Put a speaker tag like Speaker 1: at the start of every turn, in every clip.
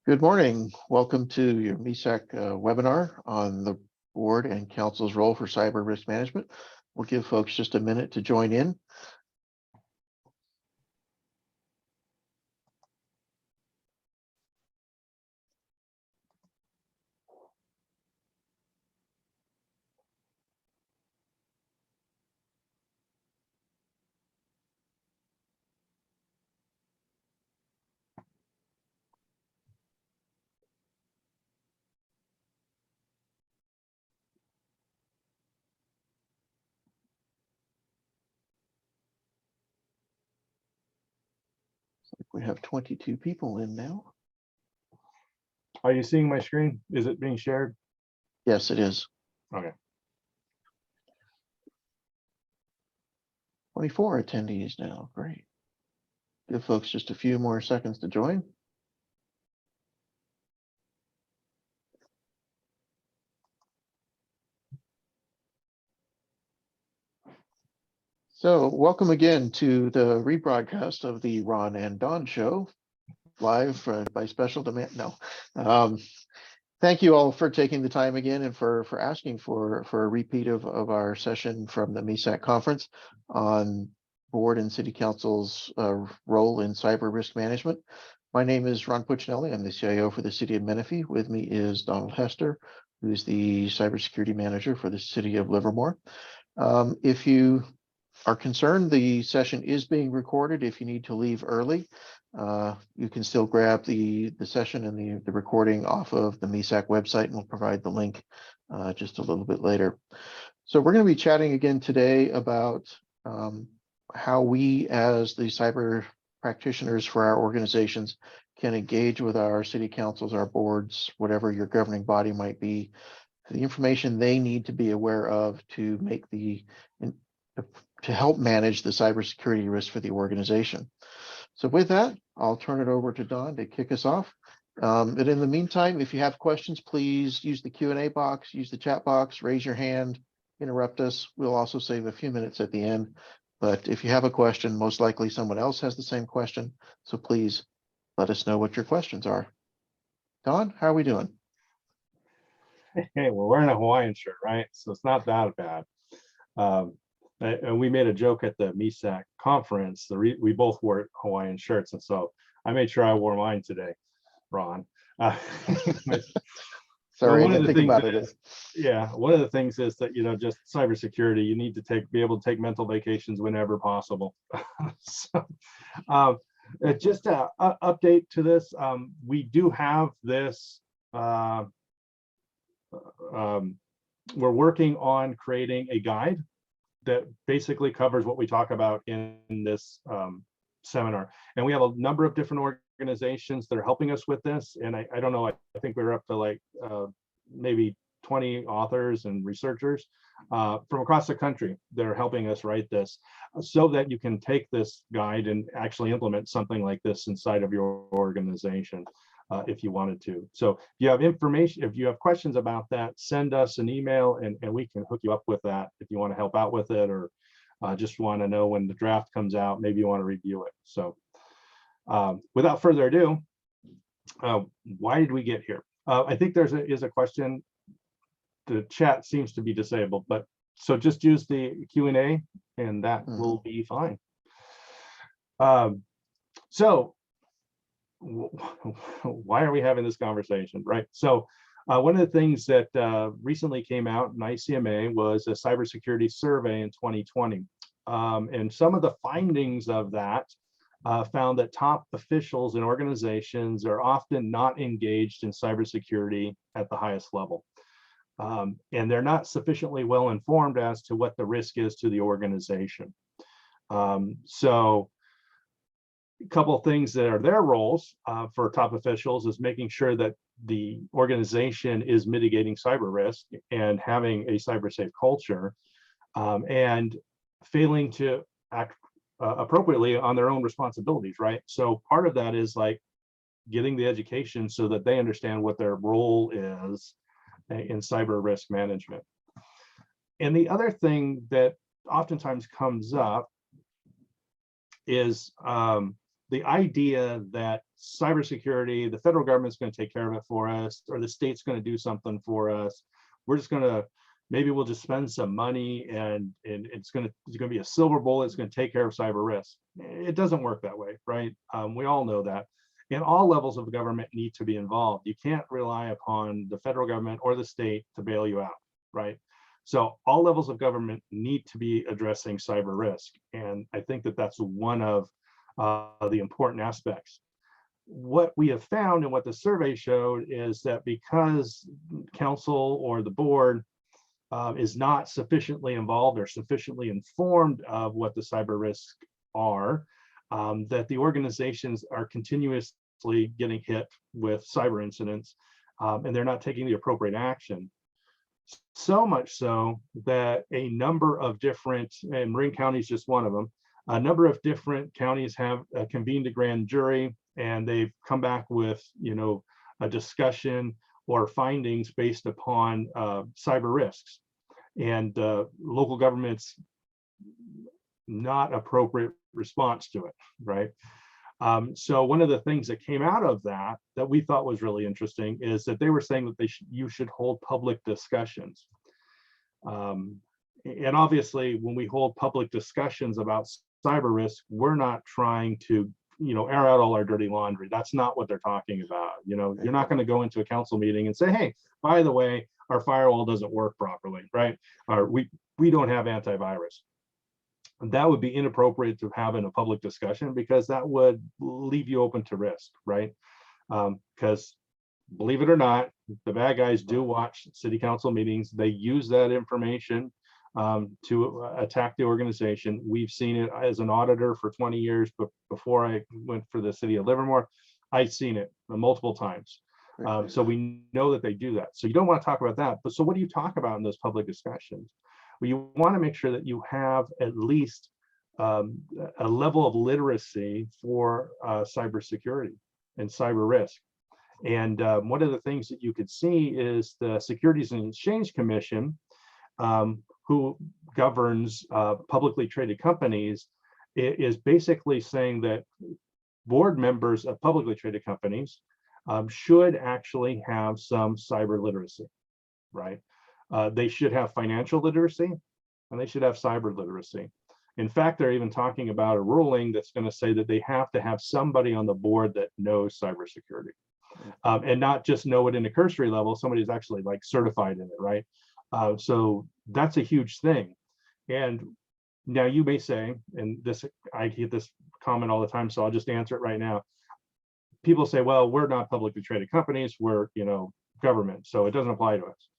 Speaker 1: Good morning. Welcome to your MESAC webinar on the board and council's role for cyber risk management. We'll give folks just a minute to join in. We have 22 people in now.
Speaker 2: Are you seeing my screen? Is it being shared?
Speaker 1: Yes, it is.
Speaker 2: Okay.
Speaker 1: 24 attendees now. Great. Give folks just a few more seconds to join. So welcome again to the rebroadcast of the Ron and Don show, live by special demand. No. Thank you all for taking the time again and for asking for a repeat of our session from the MESAC conference on board and city council's role in cyber risk management. My name is Ron Puccinelli. I'm the CIO for the city of Menifee. With me is Donald Hester, who's the cybersecurity manager for the city of Livermore. If you are concerned, the session is being recorded. If you need to leave early, you can still grab the session and the recording off of the MESAC website, and we'll provide the link just a little bit later. So we're going to be chatting again today about how we as the cyber practitioners for our organizations can engage with our city councils, our boards, whatever your governing body might be, the information they need to be aware of to make to help manage the cybersecurity risk for the organization. So with that, I'll turn it over to Don to kick us off. And in the meantime, if you have questions, please use the Q&A box, use the chat box, raise your hand, interrupt us. We'll also save a few minutes at the end. But if you have a question, most likely someone else has the same question. So please let us know what your questions are. Don, how are we doing?
Speaker 2: Hey, we're wearing a Hawaiian shirt, right? So it's not that bad. And we made a joke at the MESAC conference. We both wore Hawaiian shirts, and so I made sure I wore mine today, Ron.
Speaker 1: Sorry, I didn't think about it.
Speaker 2: Yeah, one of the things is that, just cybersecurity, you need to be able to take mental vacations whenever possible. So, just an update to this. We do have this. We're working on creating a guide that basically covers what we talk about in this seminar. And we have a number of different organizations that are helping us with this. And I don't know, I think we're up to like maybe 20 authors and researchers from across the country that are helping us write this so that you can take this guide and actually implement something like this inside of your organization if you wanted to. So if you have information, if you have questions about that, send us an email and we can hook you up with that if you want to help out with it, or just want to know when the draft comes out, maybe you want to review it. So without further ado, why did we get here? I think there is a question. The chat seems to be disabled, but so just use the Q&A and that will be fine. So why are we having this conversation, right? So one of the things that recently came out in ICMA was a cybersecurity survey in 2020. And some of the findings of that found that top officials in organizations are often not engaged in cybersecurity at the highest level. And they're not sufficiently well informed as to what the risk is to the organization. So a couple of things that are their roles for top officials is making sure that the organization is mitigating cyber risk and having a cyber safe culture, and failing to act appropriately on their own responsibilities, right? So part of that is like getting the education so that they understand what their role is in cyber risk management. And the other thing that oftentimes comes up is the idea that cybersecurity, the federal government's going to take care of it for us, or the state's going to do something for us. We're just going to, maybe we'll just spend some money and it's going to be a silver bullet. It's going to take care of cyber risk. It doesn't work that way, right? We all know that. And all levels of government need to be involved. You can't rely upon the federal government or the state to bail you out, right? So all levels of government need to be addressing cyber risk. And I think that that's one of the important aspects. What we have found and what the survey showed is that because council or the board is not sufficiently involved or sufficiently informed of what the cyber risks are, that the organizations are continuously getting hit with cyber incidents, and they're not taking the appropriate action. So much so that a number of different, and Marin County is just one of them, a number of different counties have convened a grand jury, and they've come back with, you know, a discussion or findings based upon cyber risks, and local governments not appropriate response to it, right? So one of the things that came out of that we thought was really interesting is that they were saying that you should hold public discussions. And obviously, when we hold public discussions about cyber risk, we're not trying to, you know, air out all our dirty laundry. That's not what they're talking about. You know, you're not going to go into a council meeting and say, hey, by the way, our firewall doesn't work properly, right? Or we don't have antivirus. That would be inappropriate to have in a public discussion, because that would leave you open to risk, right? Because believe it or not, the bad guys do watch city council meetings. They use that information to attack the organization. We've seen it as an auditor for 20 years, but before I went for the city of Livermore, I've seen it multiple times. So we know that they do that. So you don't want to talk about that. But so what do you talk about in those public discussions? Well, you want to make sure that you have at least a level of literacy for cybersecurity and cyber risk. And one of the things that you could see is the Securities and Exchange Commission, who governs publicly traded companies, is basically saying that board members of publicly traded companies should actually have some cyber literacy, right? They should have financial literacy, and they should have cyber literacy. In fact, they're even talking about a ruling that's going to say that they have to have somebody on the board that knows cybersecurity, and not just know it in a cursory level. Somebody's actually like certified in it, right? So that's a huge thing. And now you may say, and this, I get this comment all the time, so I'll just answer it right now. People say, well, we're not publicly traded companies, we're, you know, government, so it doesn't apply to us.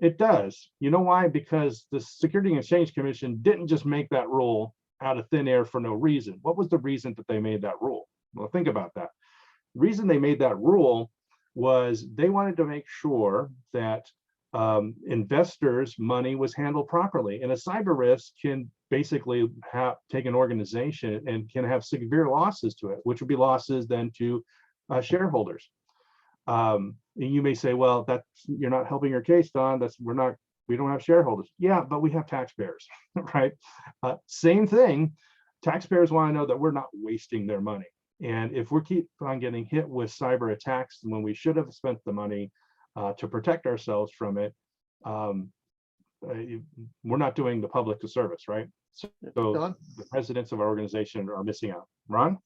Speaker 2: It does. You know why? Because the Security and Exchange Commission didn't just make that rule out of thin air for no reason. What was the reason that they made that rule? Well, think about that. The reason they made that rule was they wanted to make sure that investors' money was handled properly. And a cyber risk can basically take an organization and can have severe losses to it, which would be losses then to shareholders. And you may say, well, that's, you're not helping your case, Don. We don't have shareholders. Yeah, but we have taxpayers, right? Same thing. Taxpayers want to know that we're not wasting their money. And if we keep on getting hit with cyber attacks when we should have spent the money to protect ourselves from it, we're not doing the public a service, right? So
Speaker 1: Don?
Speaker 2: The presidents of our organization are missing out. Ron?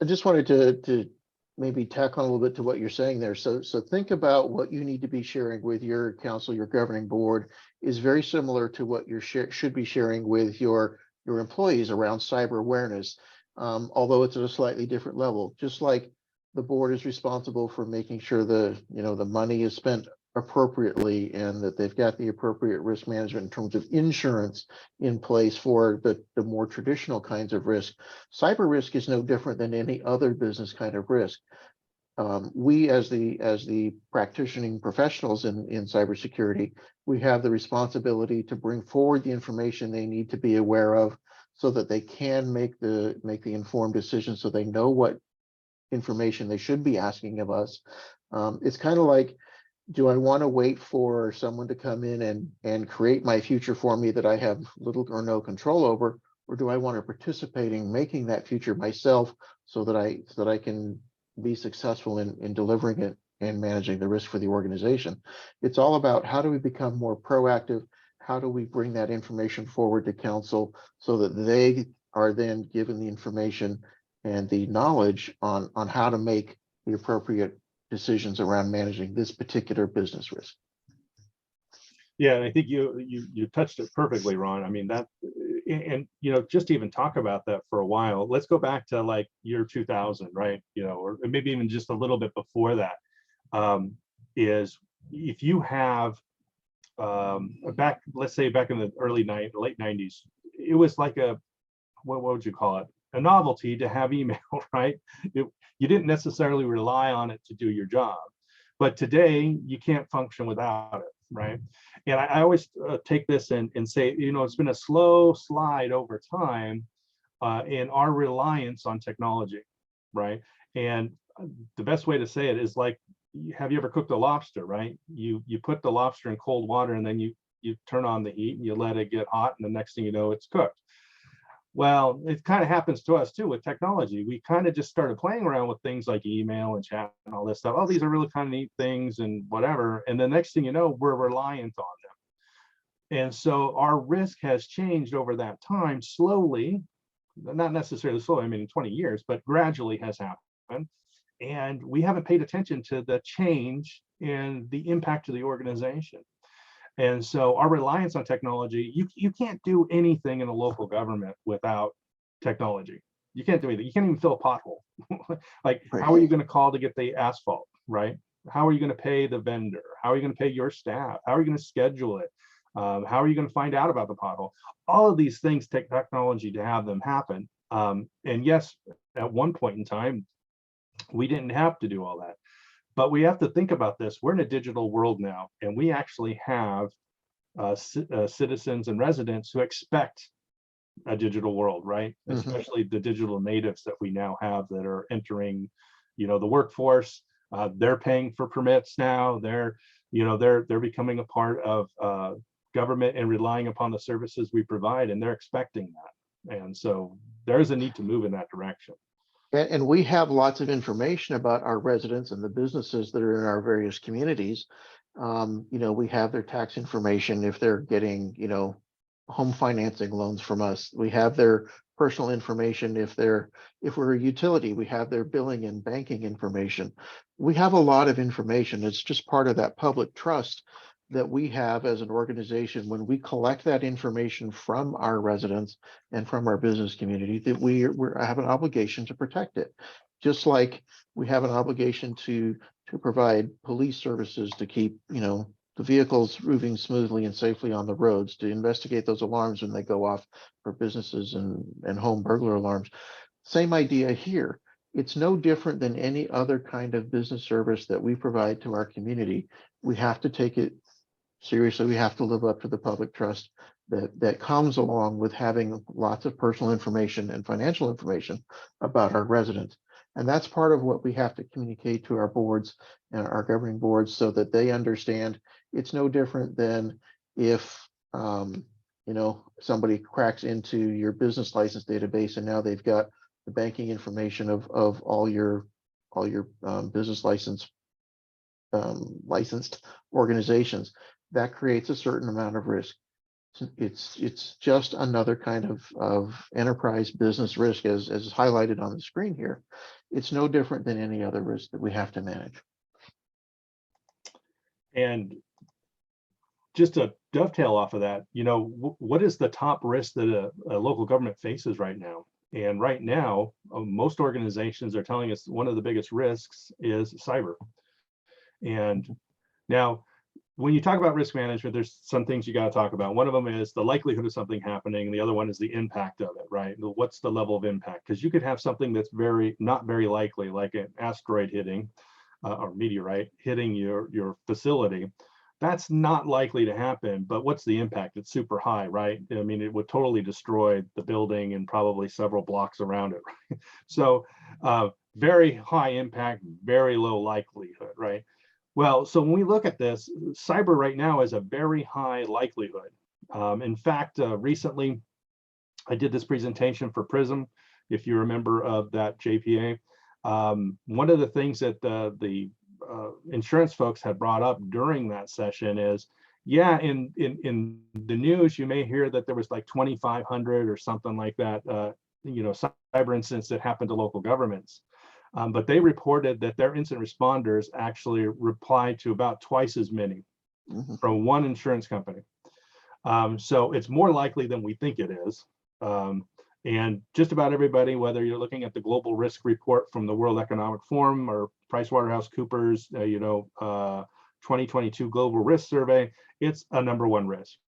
Speaker 1: I just wanted to maybe tack on a little bit to what you're saying there. So think about what you need to be sharing with your council, your governing board is very similar to what you should be sharing with your employees around cyber awareness, although it's at a slightly different level. Just like the board is responsible for making sure the money is spent appropriately and that they've got the appropriate risk management in terms of insurance in place for the more traditional kinds of risk. Cyber risk is no different than any other business kind of risk. We as the practicing professionals in cybersecurity, we have the responsibility to bring forward the information they need to be aware of so that they can make the informed decision, so they know what information they should be asking of us. It's kind of like, do I want to wait for someone to come in and create my future for me that I have little or no control over? or do I want to participate in making that future myself so that I can be successful in delivering it and managing the risk for the organization? It's all about how do we become more proactive? How do we bring that information forward to council so that they are then given the information and the knowledge on how to make the appropriate decisions around managing this particular business risk.
Speaker 2: Yeah, and I think you touched it perfectly, Ron. I mean that, and just to even talk about that for a while, let's go back to like year 2000, right? Or maybe even just a little bit before that. Is if you have let's say back in the late 90s, it was like what would you call it? A novelty to have email, right? You didn't necessarily rely on it to do your job, but today you can't function without it, right? And I always take this and say, it's been a slow slide over time in our reliance on technology, right? And the best way to say it is like, have you ever cooked a lobster, right? You put the lobster in cold water and then you turn on the heat and you let it get hot, and the next thing you know, it's cooked. Well, it kind of happens to us too with technology. We kind of just started playing around with things like email and chat and all this stuff. Oh, these are really kind of neat things and whatever. And the next thing you know, we're reliant on them. And so our risk has changed over that time slowly, not necessarily slowly, I mean, in 20 years, but gradually has happened. And we haven't paid attention to the change in the impact of the organization. And so our reliance on technology, you can't do anything in a local government without technology. You can't do anything. You can't even fill a pothole. Like, how are you going to call to get the asphalt, right? How are you going to pay the vendor? How are you going to pay your staff? How are you going to schedule it? How are you going to find out about the pothole? All of these things take technology to have them happen. And yes, at one point in time, we didn't have to do all that. But we have to think about this. We're in a digital world now, and we actually have citizens and residents who expect a digital world, right? Especially the digital natives that we now have that are entering, the workforce. They're paying for permits now. They're becoming a part of government and relying upon the services we provide, and they're expecting that. And so there's a need to move in that direction.
Speaker 1: And we have lots of information about our residents and the businesses that are in our various communities. We have their tax information if they're getting, home financing loans from us. We have their personal information if we're a utility. We have their billing and banking information. We have a lot of information. It's just part of that public trust that we have as an organization when we collect that information from our residents and from our business community, that we have an obligation to protect it. Just like we have an obligation to provide police services to keep, the vehicles moving smoothly and safely on the roads, to investigate those alarms when they go off for businesses and home burglar alarms. Same idea here. It's no different than any other kind of business service that we provide to our community. We have to take it seriously. We have to live up to the public trust that comes along with having lots of personal information and financial information about our residents. And that's part of what we have to communicate to our boards and our governing boards so that they understand. It's no different than if somebody cracks into your business license database and now they've got the banking information of all your business licensed organizations. That creates a certain amount of risk. It's just another kind of enterprise business risk, as highlighted on the screen here. It's no different than any other risk that we have to manage.
Speaker 2: And just to dovetail off of that, what is the top risk that a local government faces right now? And right now, most organizations are telling us one of the biggest risks is cyber. And now, when you talk about risk management, there's some things you got to talk about. One of them is the likelihood of something happening. The other one is the impact of it, right? What's the level of impact? Because you could have something that's not very likely, like an asteroid hitting or meteorite hitting your facility. That's not likely to happen, but what's the impact? It's super high, right? I mean, it would totally destroy the building and probably several blocks around it, right? So very high impact, very low likelihood, right? Well, so when we look at this, cyber right now is a very high likelihood. In fact, recently, I did this presentation for Prism, if you're a member of that JPA. One of the things that the insurance folks had brought up during that session is, yeah, in the news, you may hear that there was like 2,500 or something like that, cyber incidents that happened to local governments. But they reported that their incident responders actually replied to about twice as many from one insurance company. So it's more likely than we think it is. And just about everybody, whether you're looking at the global risk report from the World Economic Forum or PricewaterhouseCoopers, 2022 Global Risk Survey, it's a #1 risk.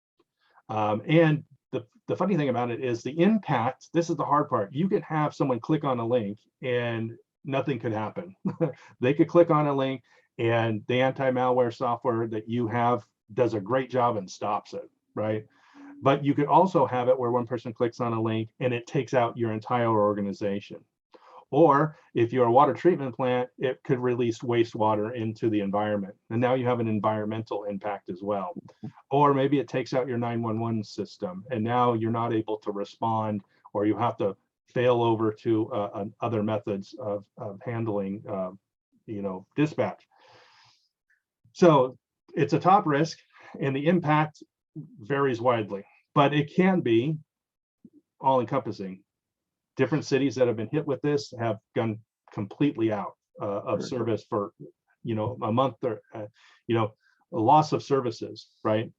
Speaker 2: And the funny thing about it is the impact, this is the hard part. You could have someone click on a link and nothing could happen. They could click on a link and the anti-malware software that you have does a great job and stops it, right? But you could also have it where one person clicks on a link and it takes out your entire organization. Or if you're a water treatment plant, it could release wastewater into the environment. And now you have an environmental impact as well. Or maybe it takes out your 911 system and now you're not able to respond, or you have to fail over to other methods of handling dispatch. So it's a top risk and the impact varies widely, but it can be all encompassing. Different cities that have been hit with this have gone completely out of service for, a month, or, a loss of services, right?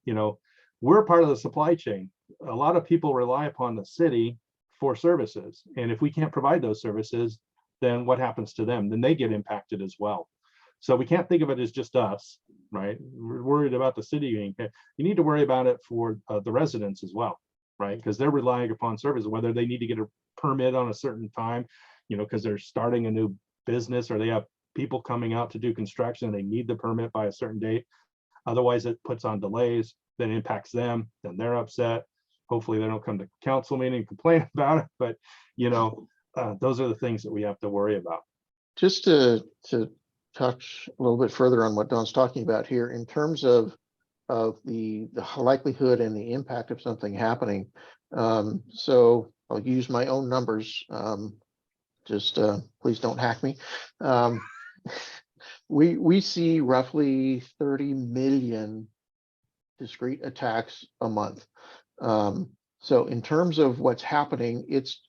Speaker 2: We're part of the supply chain. A lot of people rely upon the city for services. And if we can't provide those services, then what happens to them? Then they get impacted as well. So we can't think of it as just us, right? We're worried about the city being hit. You need to worry about it for the residents as well, right? Because they're relying upon services, whether they need to get a permit on a certain time, because they're starting a new business or they have people coming out to do construction and they need the permit by a certain date. Otherwise, it puts on delays, then impacts them, then they're upset. Hopefully they don't come to council meeting and complain about it, but those are the things that we have to worry about.
Speaker 1: Just to touch a little bit further on what Don's talking about here in terms of the likelihood and the impact of something happening. So I'll use my own numbers. Please don't hack me. We see roughly 30 million discrete attacks a month. So in terms of what's happening, it's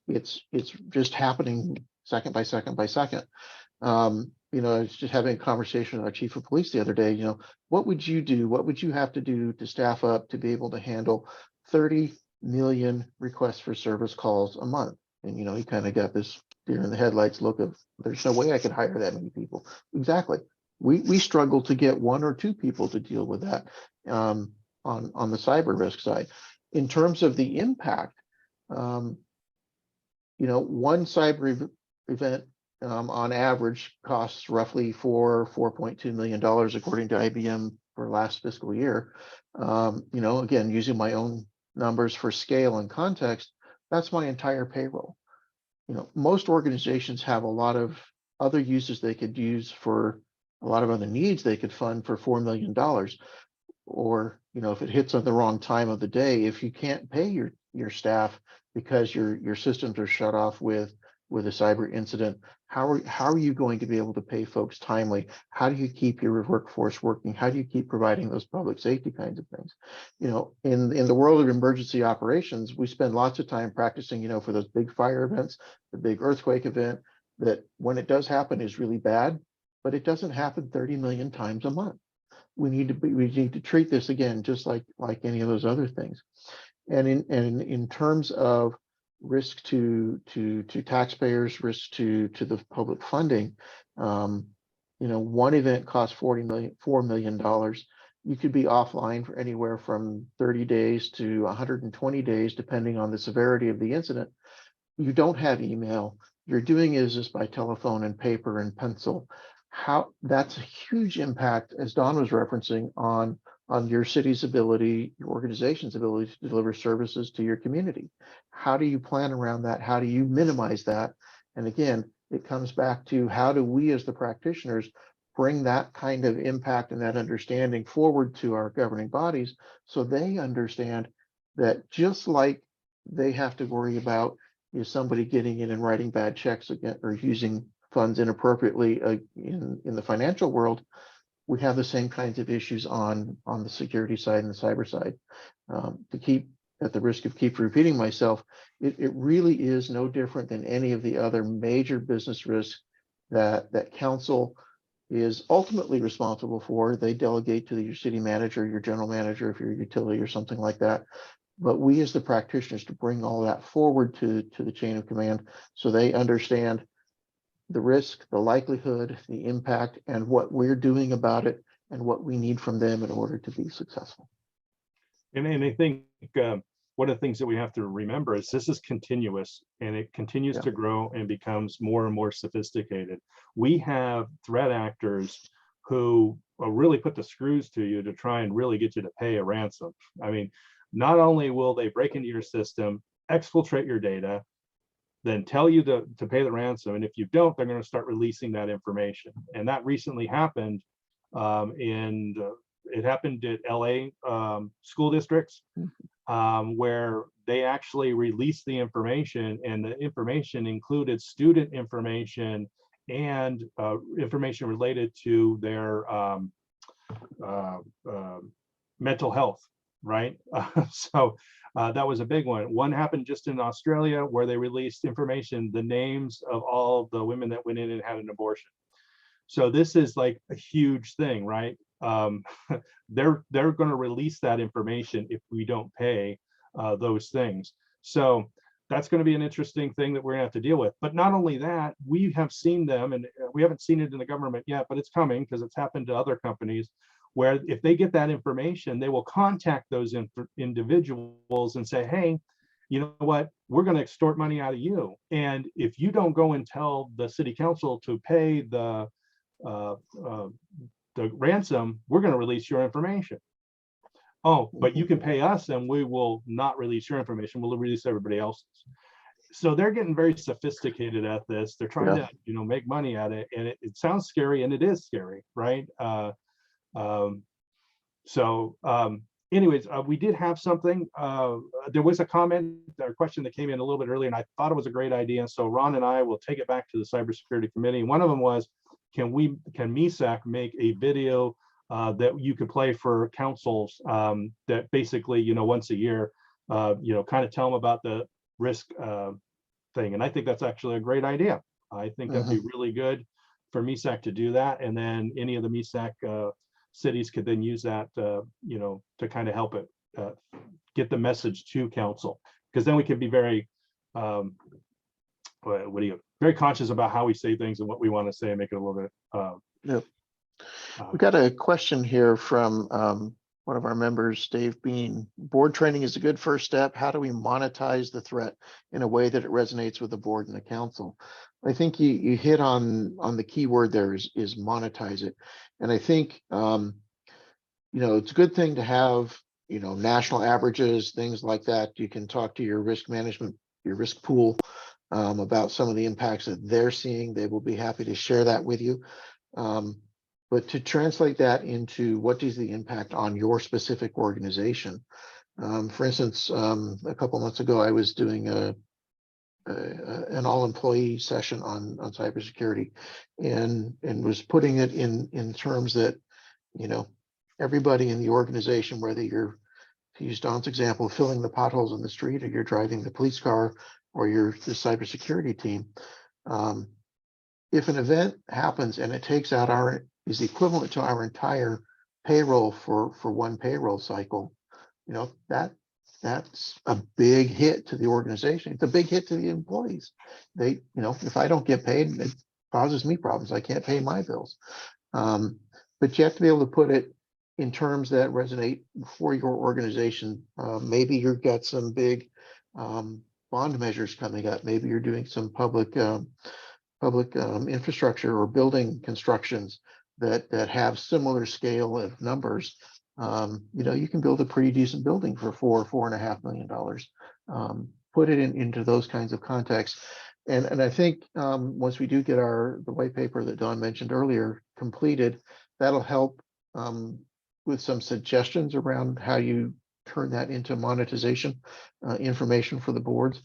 Speaker 1: just happening second by second by second. I was just having a conversation with our chief of police the other day. What would you do? What would you have to do to staff up to be able to handle 30 million requests for service calls a month? And he kind of got this deer in the headlights look of, there's no way I could hire that many people. Exactly. We struggle to get 1 or 2 people to deal with that on the cyber risk side. In terms of the impact, one cyber event on average costs roughly $4.2 million according to IBM for last fiscal year. Again, using my own numbers for scale and context, that's my entire payroll. Most organizations have a lot of other uses they could use for a lot of other needs they could fund for $4 million. Or, if it hits on the wrong time of the day, if you can't pay your staff because your systems are shut off with a cyber incident, how are you going to be able to pay folks timely? How do you keep your workforce working? How do you keep providing those public safety kinds of things? In the world of emergency operations, we spend lots of time practicing, for those big fire events, the big earthquake event, that when it does happen is really bad, but it doesn't happen 30 million times a month. We need to treat this again, just like any of those other things. And in terms of risk to taxpayers, risk to the public funding, one event costs $4 million. You could be offline for anywhere from 30 days to 120 days, depending on the severity of the incident. You don't have email. You're doing is just by telephone and paper and pencil. That's a huge impact, as Don was referencing, on your city's ability, your organization's ability to deliver services to your community. How do you plan around that? How do you minimize that? And again, it comes back to how do we as the practitioners bring that kind of impact and that understanding forward to our governing bodies so they understand that just like they have to worry about is somebody getting in and writing bad checks again or using funds inappropriately in the financial world. We have the same kinds of issues on the security side and the cyber side. To keep at the risk of keep repeating myself, it really is no different than any of the other major business risks that council is ultimately responsible for. They delegate to your city manager, your general manager, if you're a utility or something like that. But we as the practitioners to bring all that forward to the chain of command so they understand the risk, the likelihood, the impact, and what we're doing about it and what we need from them in order to be successful.
Speaker 2: And I think one of the things that we have to remember is this is continuous and it continues
Speaker 1: Yeah.
Speaker 2: to grow and becomes more and more sophisticated. We have threat actors who really put the screws to you to try and really get you to pay a ransom. I mean, not only will they break into your system, exfiltrate your data, then tell you to pay the ransom. And if you don't, they're going to start releasing that information. And that recently happened it happened at LA school districts, where they actually released the information, and the information included student information and information related to their mental health, right? So that was a big one. One happened just in Australia where they released information, the names of all the women that went in and had an abortion. So this is like a huge thing, right? They're going to release that information if we don't pay those things. So that's going to be an interesting thing that we're going to have to deal with. But not only that, we have seen them, and we haven't seen it in the government yet, but it's coming because it's happened to other companies, where if they get that information, they will contact those individuals and say, hey, you know what, we're going to extort money out of you. And if you don't go and tell the city council to pay the ransom, we're going to release your information. Oh, but you can pay us and we will not release your information. We'll release everybody else's. So they're getting very sophisticated at this. They're trying to, make money at it. And it sounds scary, and it is scary, right? Anyways, we did have something. There was a comment or question that came in a little bit earlier, and I thought it was a great idea. So Ron and I will take it back to the cybersecurity committee. One of them was, can MESAC make a video that you could play for councils that basically, once a year, kind of tell them about the risk thing. And I think that's actually a great idea. I think that'd be really good for MESAC to do that. And then any of the MESAC cities could then use that, to kind of help it get the message to council, because then we can be very, very conscious about how we say things and what we want to say and make it a little bit.
Speaker 1: We got a question here from one of our members, Dave Bean. Board training is a good first step. How do we monetize the threat in a way that it resonates with the board and the council? I think you hit on the key word there is monetize it. And I think, it's a good thing to have, national averages, things like that. You can talk to your risk management, your risk pool about some of the impacts that they're seeing. They will be happy to share that with you. But to translate that into what is the impact on your specific organization. For instance, a couple months ago, I was doing an all-employee session on cybersecurity, and was putting it in terms that, everybody in the organization, whether you're, to use Don's example, filling the potholes in the street, or you're driving the police car, or you're the cybersecurity team, if an event happens and it takes out is equivalent to our entire payroll for one payroll cycle, that's a big hit to the organization. It's a big hit to the employees. They, if I don't get paid, it causes me problems. I can't pay my bills. But you have to be able to put it in terms that resonate for your organization. Maybe you've got some big bond measures coming up. Maybe you're doing some public infrastructure or building constructions that have similar scale of numbers. You can build a pretty decent building for $4.5 million. Put it into those kinds of contexts. And I think once we do get the white paper that Don mentioned earlier completed, that'll help with some suggestions around how you turn that into monetization information for the boards,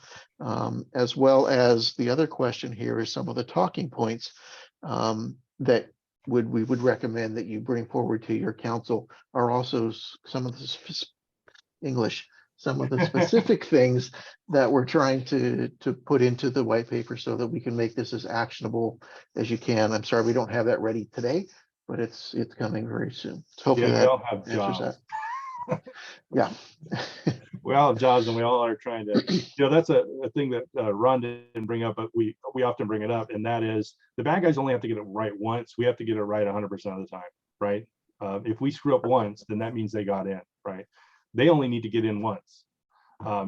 Speaker 1: as well as the other question here is some of the talking points that we would recommend that you bring forward to your council are also some of the some of the specific things that we're trying to put into the white paper so that we can make this as actionable as you can. I'm sorry we don't have that ready today, but it's coming very soon. So hopefully
Speaker 2: Yeah, we
Speaker 1: that
Speaker 2: all have
Speaker 1: answers
Speaker 2: jobs.
Speaker 1: that. Yeah.
Speaker 2: We all have jobs, and we all are trying to, that's a thing that Ron didn't bring up, but we often bring it up, and that is the bad guys only have to get it right once. We have to get it right 100% of the time, right? If we screw up once, then that means they got in, right? They only need to get in once.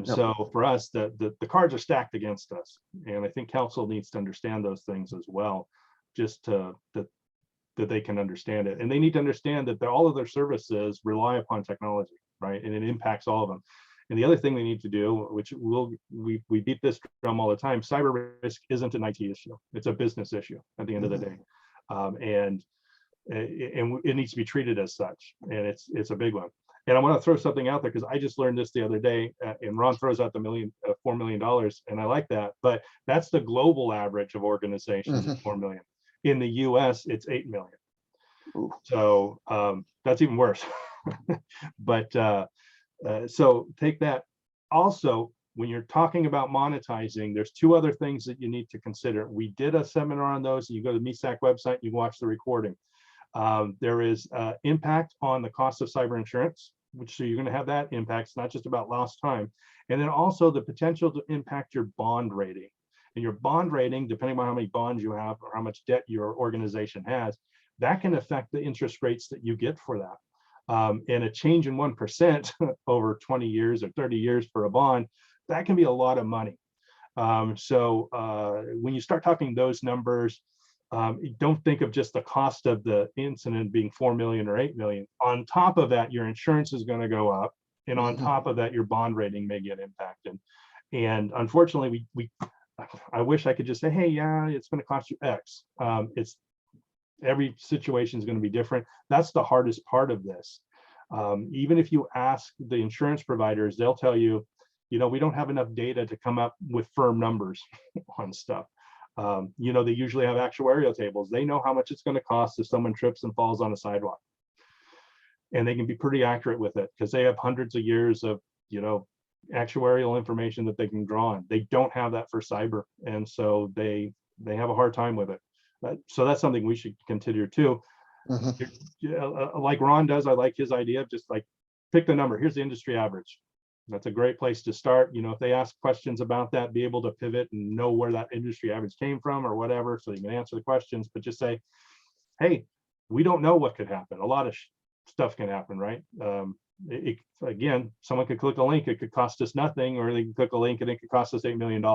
Speaker 2: So for us, the cards are stacked against us, and I think council needs to understand those things as well, just that they can understand it, and they need to understand that all of their services rely upon technology, right? And it impacts all of them. And the other thing they need to do, which we beat this drum all the time, cyber risk isn't an IT issue; it's a business issue at the end of the day, and it needs to be treated as such, and it's a big one. And I want to throw something out there because I just learned this the other day, and Ron throws out the $4 million, and I like that, but that's the global average of organizations is 4 million. In the US, it's 8 million.
Speaker 1: Ooh.
Speaker 2: So that's even worse. But so take that. Also, when you're talking about monetizing, there's two other things that you need to consider. We did a seminar on those. You go to the MESAC website, you watch the recording. There is impact on the cost of cyber insurance, which so you're going to have that impact. It's not just about lost time. And then also the potential to impact your bond rating. And your bond rating, depending on how many bonds you have or how much debt your organization has, that can affect the interest rates that you get for that. And a change in 1% over 20 years or 30 years for a bond, that can be a lot of money. So when you start talking those numbers, don't think of just the cost of the incident being 4 million or 8 million. On top of that, your insurance is going to go up. And on top of that, your bond rating may get impacted. And unfortunately, I wish I could just say, hey, yeah, it's going to cost you X. It's every situation is going to be different. That's the hardest part of this. Even if you ask the insurance providers, they'll tell you, we don't have enough data to come up with firm numbers on stuff. They usually have actuarial tables. They know how much it's going to cost if someone trips and falls on a sidewalk. And they can be pretty accurate with it because they have hundreds of years of, actuarial information that they can draw on. They don't have that for cyber. And so they have a hard time with it. So that's something we should consider too. Like Ron does, I like his idea of just like pick the number. Here's the industry average. That's a great place to start. If they ask questions about that, be able to pivot and know where that industry average came from or whatever, so you can answer the questions, but just say, hey, we don't know what could happen. A lot of stuff can happen, right? Again, someone could click a link, it could cost us nothing, or they can click a link and it could cost us $8 million.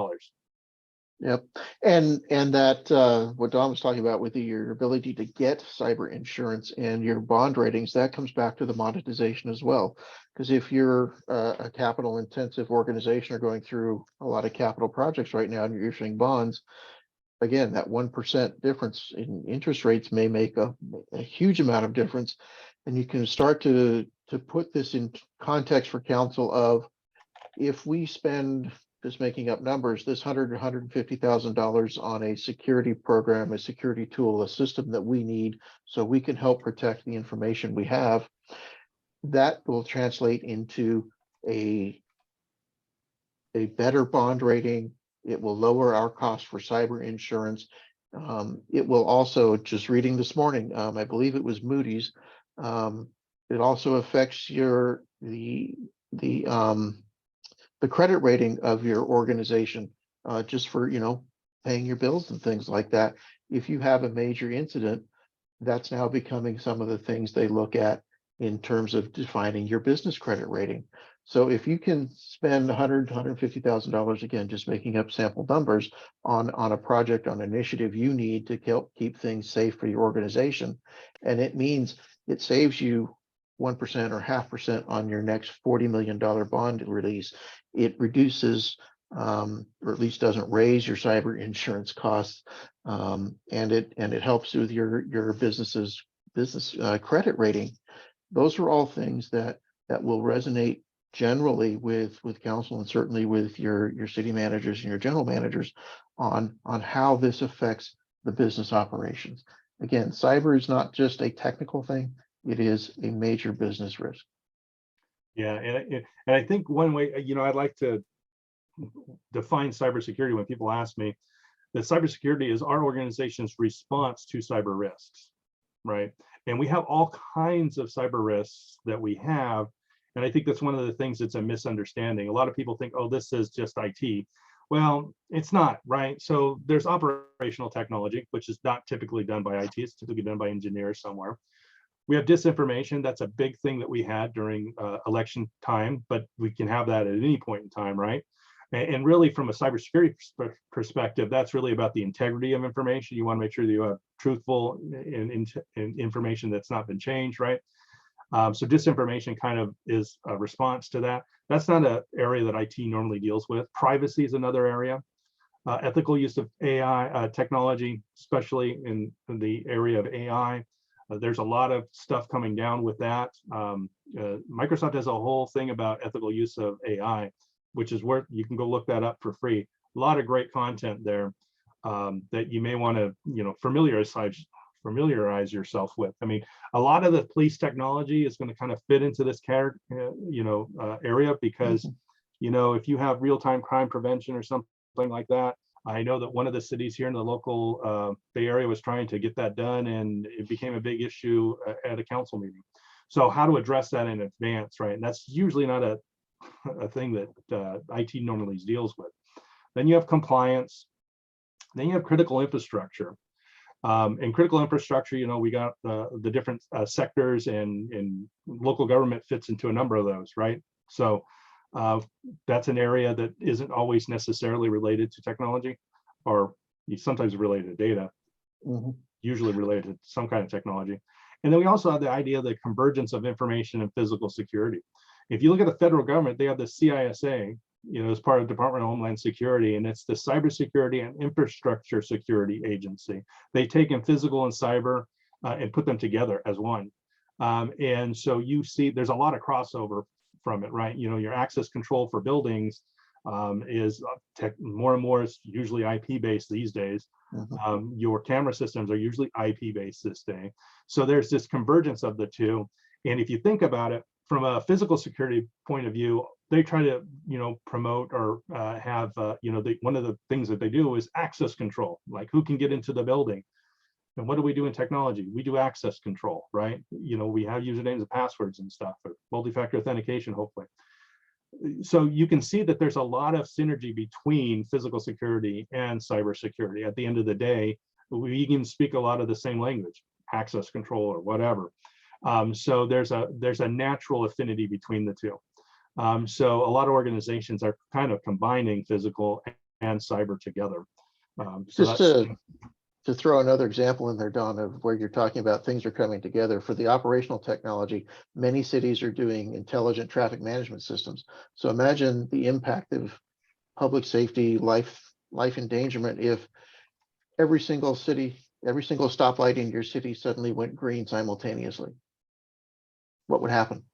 Speaker 1: Yep. And that what Don was talking about with your ability to get cyber insurance and your bond ratings, that comes back to the monetization as well. Because if you're a capital intensive organization or going through a lot of capital projects right now and you're issuing bonds, again, that 1% difference in interest rates may make a huge amount of difference. And you can start to put this in context for council of, if we spend, just making up numbers, this $150,000 on a security program, a security tool, a system that we need so we can help protect the information we have, that will translate into a better bond rating. It will lower our cost for cyber insurance. It will also, just reading this morning, I believe it was Moody's, it also affects the credit rating of your organization, just for, paying your bills and things like that. If you have a major incident, that's now becoming some of the things they look at in terms of defining your business credit rating. So if you can spend $150,000, again, just making up sample numbers on a project, on an initiative you need to help keep things safe for your organization, and it means it saves you 1% or 0.5% on your next $40 million bond release, it reduces or at least doesn't raise your cyber insurance costs, and it helps with your business credit rating. Those are all things that will resonate generally with council and certainly with your city managers and your general managers on how this affects the business operations. Again, cyber is not just a technical thing, it is a major business risk.
Speaker 2: Yeah, and I think one way, I'd like to define cybersecurity when people ask me that cybersecurity is our organization's response to cyber risks, right? And we have all kinds of cyber risks that we have. And I think that's one of the things that's a misunderstanding. A lot of people think, oh, this is just IT. Well, it's not, right? So there's operational technology, which is not typically done by IT. It's typically done by engineers somewhere. We have disinformation. That's a big thing that we had during election time, but we can have that at any point in time, right? And really, from a cybersecurity perspective, that's really about the integrity of information. You want to make sure that you have truthful information that's not been changed, right? So disinformation kind of is a response to that. That's not an area that IT normally deals with. Privacy is another area. Ethical use of AI technology, especially in the area of AI. There's a lot of stuff coming down with that. Microsoft has a whole thing about ethical use of AI, which is where you can go look that up for free. A lot of great content there that you may want to, familiarize yourself with. I mean, a lot of the police technology is going to kind of fit into this area because, if you have real-time crime prevention or something like that, I know that one of the cities here in the local Bay Area was trying to get that done, and it became a big issue at a council meeting. So how to address that in advance, right? And that's usually not a thing that IT normally deals with. Then you have compliance. Then you have critical infrastructure. And critical infrastructure, we got the different sectors, and local government fits into a number of those, right? So that's an area that isn't always necessarily related to technology, or sometimes related to data, usually related to some kind of technology. And then we also have the idea of the convergence of information and physical security. If you look at the federal government, they have the CISA, as part of Department of Homeland Security, and it's the Cybersecurity and Infrastructure Security Agency. They take in physical and cyber and put them together as one. And so you see there's a lot of crossover from it, right? Your access control for buildings is more and more is usually IP based these days. Your camera systems are usually IP based this day. So there's this convergence of the two. And if you think about it from a physical security point of view, they try to, promote or have, one of the things that they do is access control, like who can get into the building. And what do we do in technology? We do access control, right? We have usernames and passwords and stuff, or multi-factor authentication, hopefully. So you can see that there's a lot of synergy between physical security and cybersecurity. At the end of the day, we can speak a lot of the same language, access control or whatever. So there's a natural affinity between the two. So a lot of organizations are kind of combining physical and cyber together. So
Speaker 1: just to throw another example in there, Don, of where you're talking about things are coming together. For the operational technology, many cities are doing intelligent traffic management systems. So imagine the impact of public safety, life endangerment if every single stoplight in your city suddenly went green simultaneously. What would happen?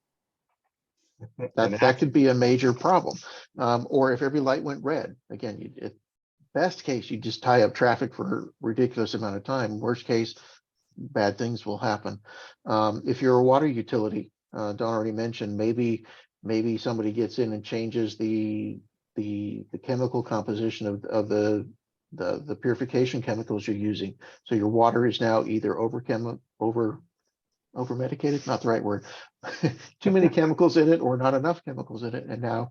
Speaker 1: That could be a major problem. Or if every light went red, again, best case, you just tie up traffic for a ridiculous amount of time. Worst case, bad things will happen. If you're a water utility, Don already mentioned, maybe somebody gets in and changes the chemical composition of the purification chemicals you're using. So your water is now either over medicated, not the right word, too many chemicals in it or not enough chemicals in it. And now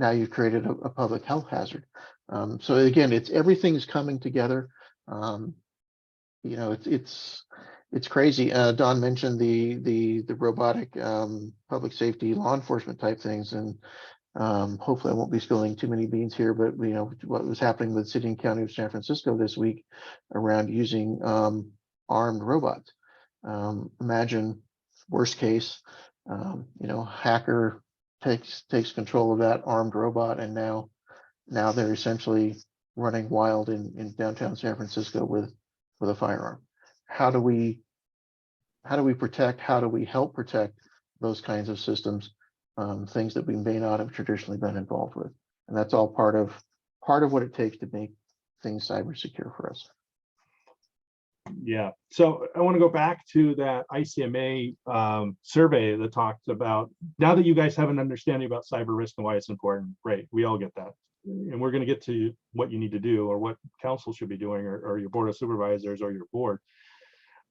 Speaker 1: you've created a public health hazard. So again, everything's coming together. It's crazy. Don mentioned the robotic public safety law enforcement type things, and hopefully I won't be spilling too many beans here, but what was happening with City and County of San Francisco this week around using armed robots. Imagine worst case, hacker takes control of that armed robot, and now they're essentially running wild in downtown San Francisco with a firearm. How do we help protect those kinds of systems things that we may not have traditionally been involved with. And that's all part of what it takes to make things cyber secure for us.
Speaker 2: Yeah. So I want to go back to that ICMA survey that talks about, now that you guys have an understanding about cyber risk and why it's important, great. We all get that. And we're going to get to what you need to do or what council should be doing or your board of supervisors or your board.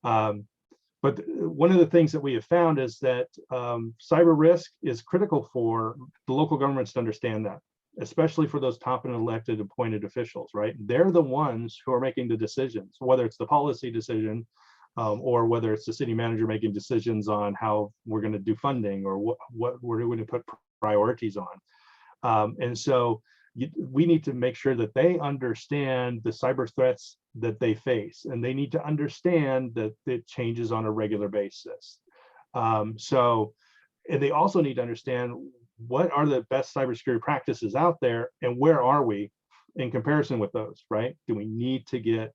Speaker 2: But one of the things that we have found is that cyber risk is critical for the local governments to understand that, especially for those top and elected appointed officials, right? They're the ones who are making the decisions, whether it's the policy decision or whether it's the city manager making decisions on how we're going to do funding or what we're going to put priorities on. And so we need to make sure that they understand the cyber threats that they face, and they need to understand that it changes on a regular basis. And they also need to understand what are the best cybersecurity practices out there and where are we in comparison with those, right? Do we need to get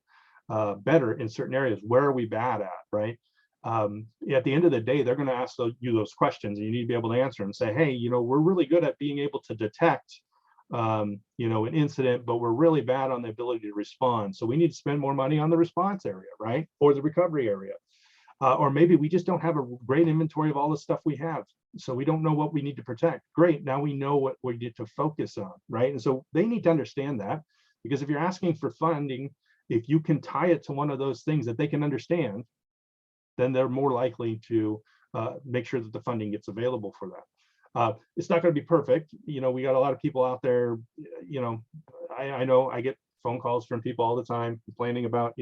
Speaker 2: better in certain areas? Where are we bad at, right? At the end of the day, they're going to ask you those questions, and you need to be able to answer them. Say, hey, we're really good at being able to detect an incident, but we're really bad on the ability to respond. So we need to spend more money on the response area, right? Or the recovery area. Or maybe we just don't have a great inventory of all the stuff we have. So we don't know what we need to protect. Great, now we know what we need to focus on, right? And so they need to understand that, because if you're asking for funding, if you can tie it to one of those things that they can understand, then they're more likely to make sure that the funding gets available for that. It's not going to be perfect. We got a lot of people out there, I know I get phone calls from people all the time complaining about,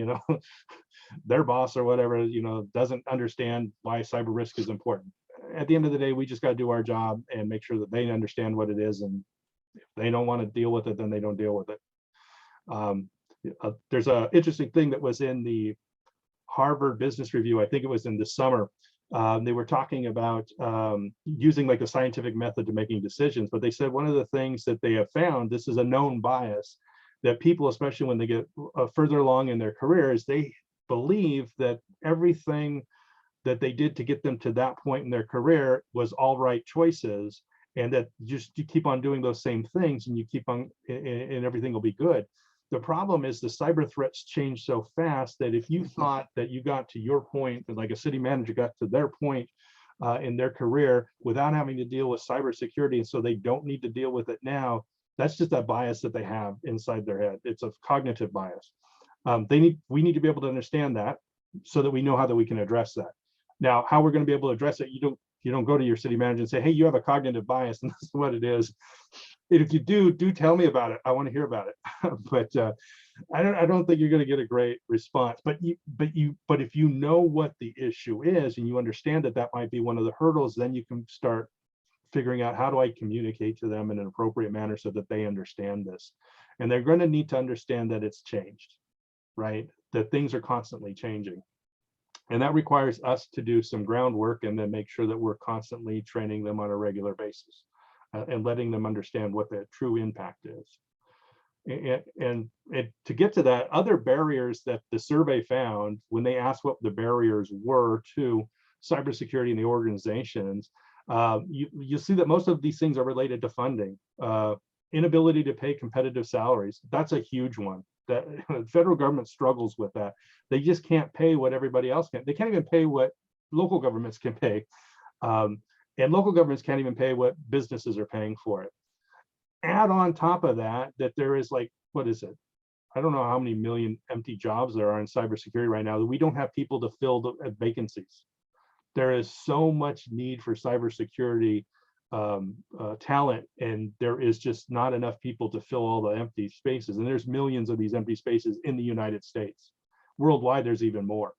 Speaker 2: their boss or whatever, doesn't understand why cyber risk is important. At the end of the day, we just got to do our job and make sure that they understand what it is. And if they don't want to deal with it, then they don't deal with it. There's an interesting thing that was in the Harvard Business Review. I think it was in the summer. They were talking about using like a scientific method to making decisions, but they said one of the things that they have found, this is a known bias, that people, especially when they get further along in their careers, they believe that everything that they did to get them to that point in their career was all right choices, and that just you keep on doing those same things and you keep on and everything will be good. The problem is the cyber threats change so fast that if you thought that you got to your point, like a city manager got to their point in their career without having to deal with cybersecurity, and so they don't need to deal with it now, that's just that bias that they have inside their head. It's a cognitive bias. We need to be able to understand that so that we know how that we can address that. Now, how we're going to be able to address it, you don't go to your city manager and say, hey, you have a cognitive bias and this is what it is. And if you do tell me about it. I want to hear about it. But I don't think you're going to get a great response. But if you know what the issue is and you understand that that might be one of the hurdles, then you can start figuring out, how do I communicate to them in an appropriate manner so that they understand this. And they're going to need to understand that it's changed, right? That things are constantly changing. And that requires us to do some groundwork and then make sure that we're constantly training them on a regular basis and letting them understand what the true impact is. And to get to that, other barriers that the survey found when they asked what the barriers were to cybersecurity in the organizations, you see that most of these things are related to funding. Inability to pay competitive salaries, that's a huge one. That the federal government struggles with that. They just can't pay what everybody else can. They can't even pay what local governments can pay. And local governments can't even pay what businesses are paying for it. Add on top of that, that there is like, what is it? I don't know how many million empty jobs there are in cybersecurity right now that we don't have people to fill the vacancies. There is so much need for cybersecurity talent, and there is just not enough people to fill all the empty spaces. And there's millions of these empty spaces in the United States. Worldwide, there's even more.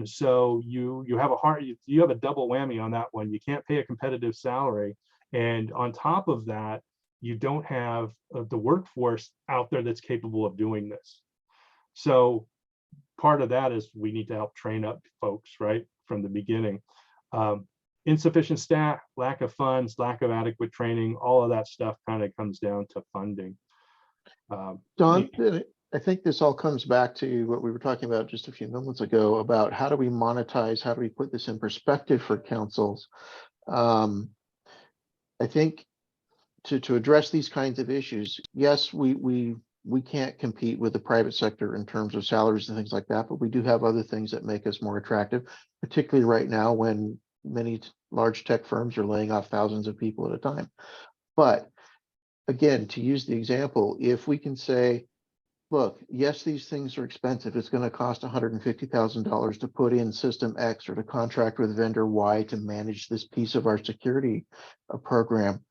Speaker 2: So you have a double whammy on that one. You can't pay a competitive salary, and on top of that, you don't have the workforce out there that's capable of doing this. So part of that is we need to help train up folks right from the beginning. Insufficient staff, lack of funds, lack of adequate training, all of that stuff kind of comes down to funding.
Speaker 1: Don, I think this all comes back to what we were talking about just a few moments ago about how do we monetize, how do we put this in perspective for councils? I think to address these kinds of issues, yes, we can't compete with the private sector in terms of salaries and things like that, but we do have other things that make us more attractive, particularly right now when many large tech firms are laying off thousands of people at a time. But again, to use the example, if we can say, look, yes, these things are expensive. It's going to cost $150,000 to put in system X or to contract with vendor Y to manage this piece of our security program.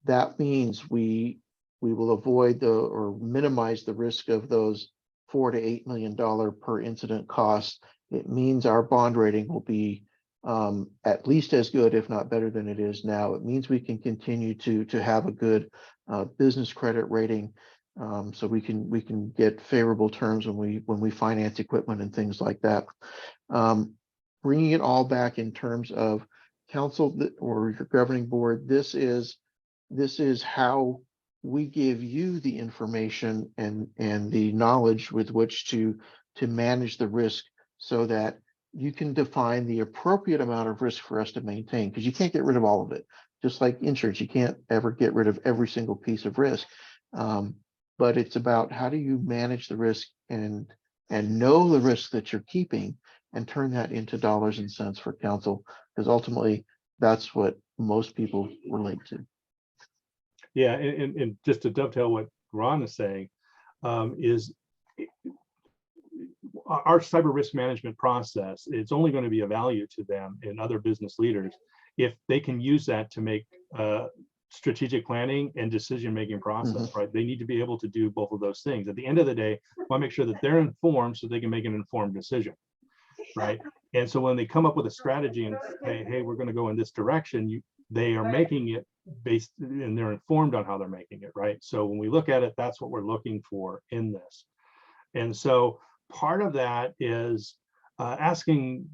Speaker 1: That means we will avoid or minimize the risk of those $4 to $8 million per incident costs. It means our bond rating will be at least as good, if not better than it is now. It means we can continue to have a good business credit rating, so we can get favorable terms when we finance equipment and things like that. Bringing it all back in terms of council or your governing board, this is how we give you the information and the knowledge with which to manage the risk, so that you can define the appropriate amount of risk for us to maintain, because you can't get rid of all of it. Just like insurance, you can't ever get rid of every single piece of risk. But it's about how do you manage the risk and know the risk that you're keeping and turn that into dollars and cents for council, because ultimately that's what most people relate to.
Speaker 2: Yeah, and just to dovetail what Ron is saying, is our cyber risk management process, it's only going to be of value to them and other business leaders if they can use that to make strategic planning and decision-making process, right? They need to be able to do both of those things. At the end of the day, I want to make sure that they're informed so they can make an informed decision, right? And so when they come up with a strategy and say, hey, we're going to go in this direction, they are making it based, and they're informed on how they're making it, right? So when we look at it, that's what we're looking for in this. And so part of that is asking,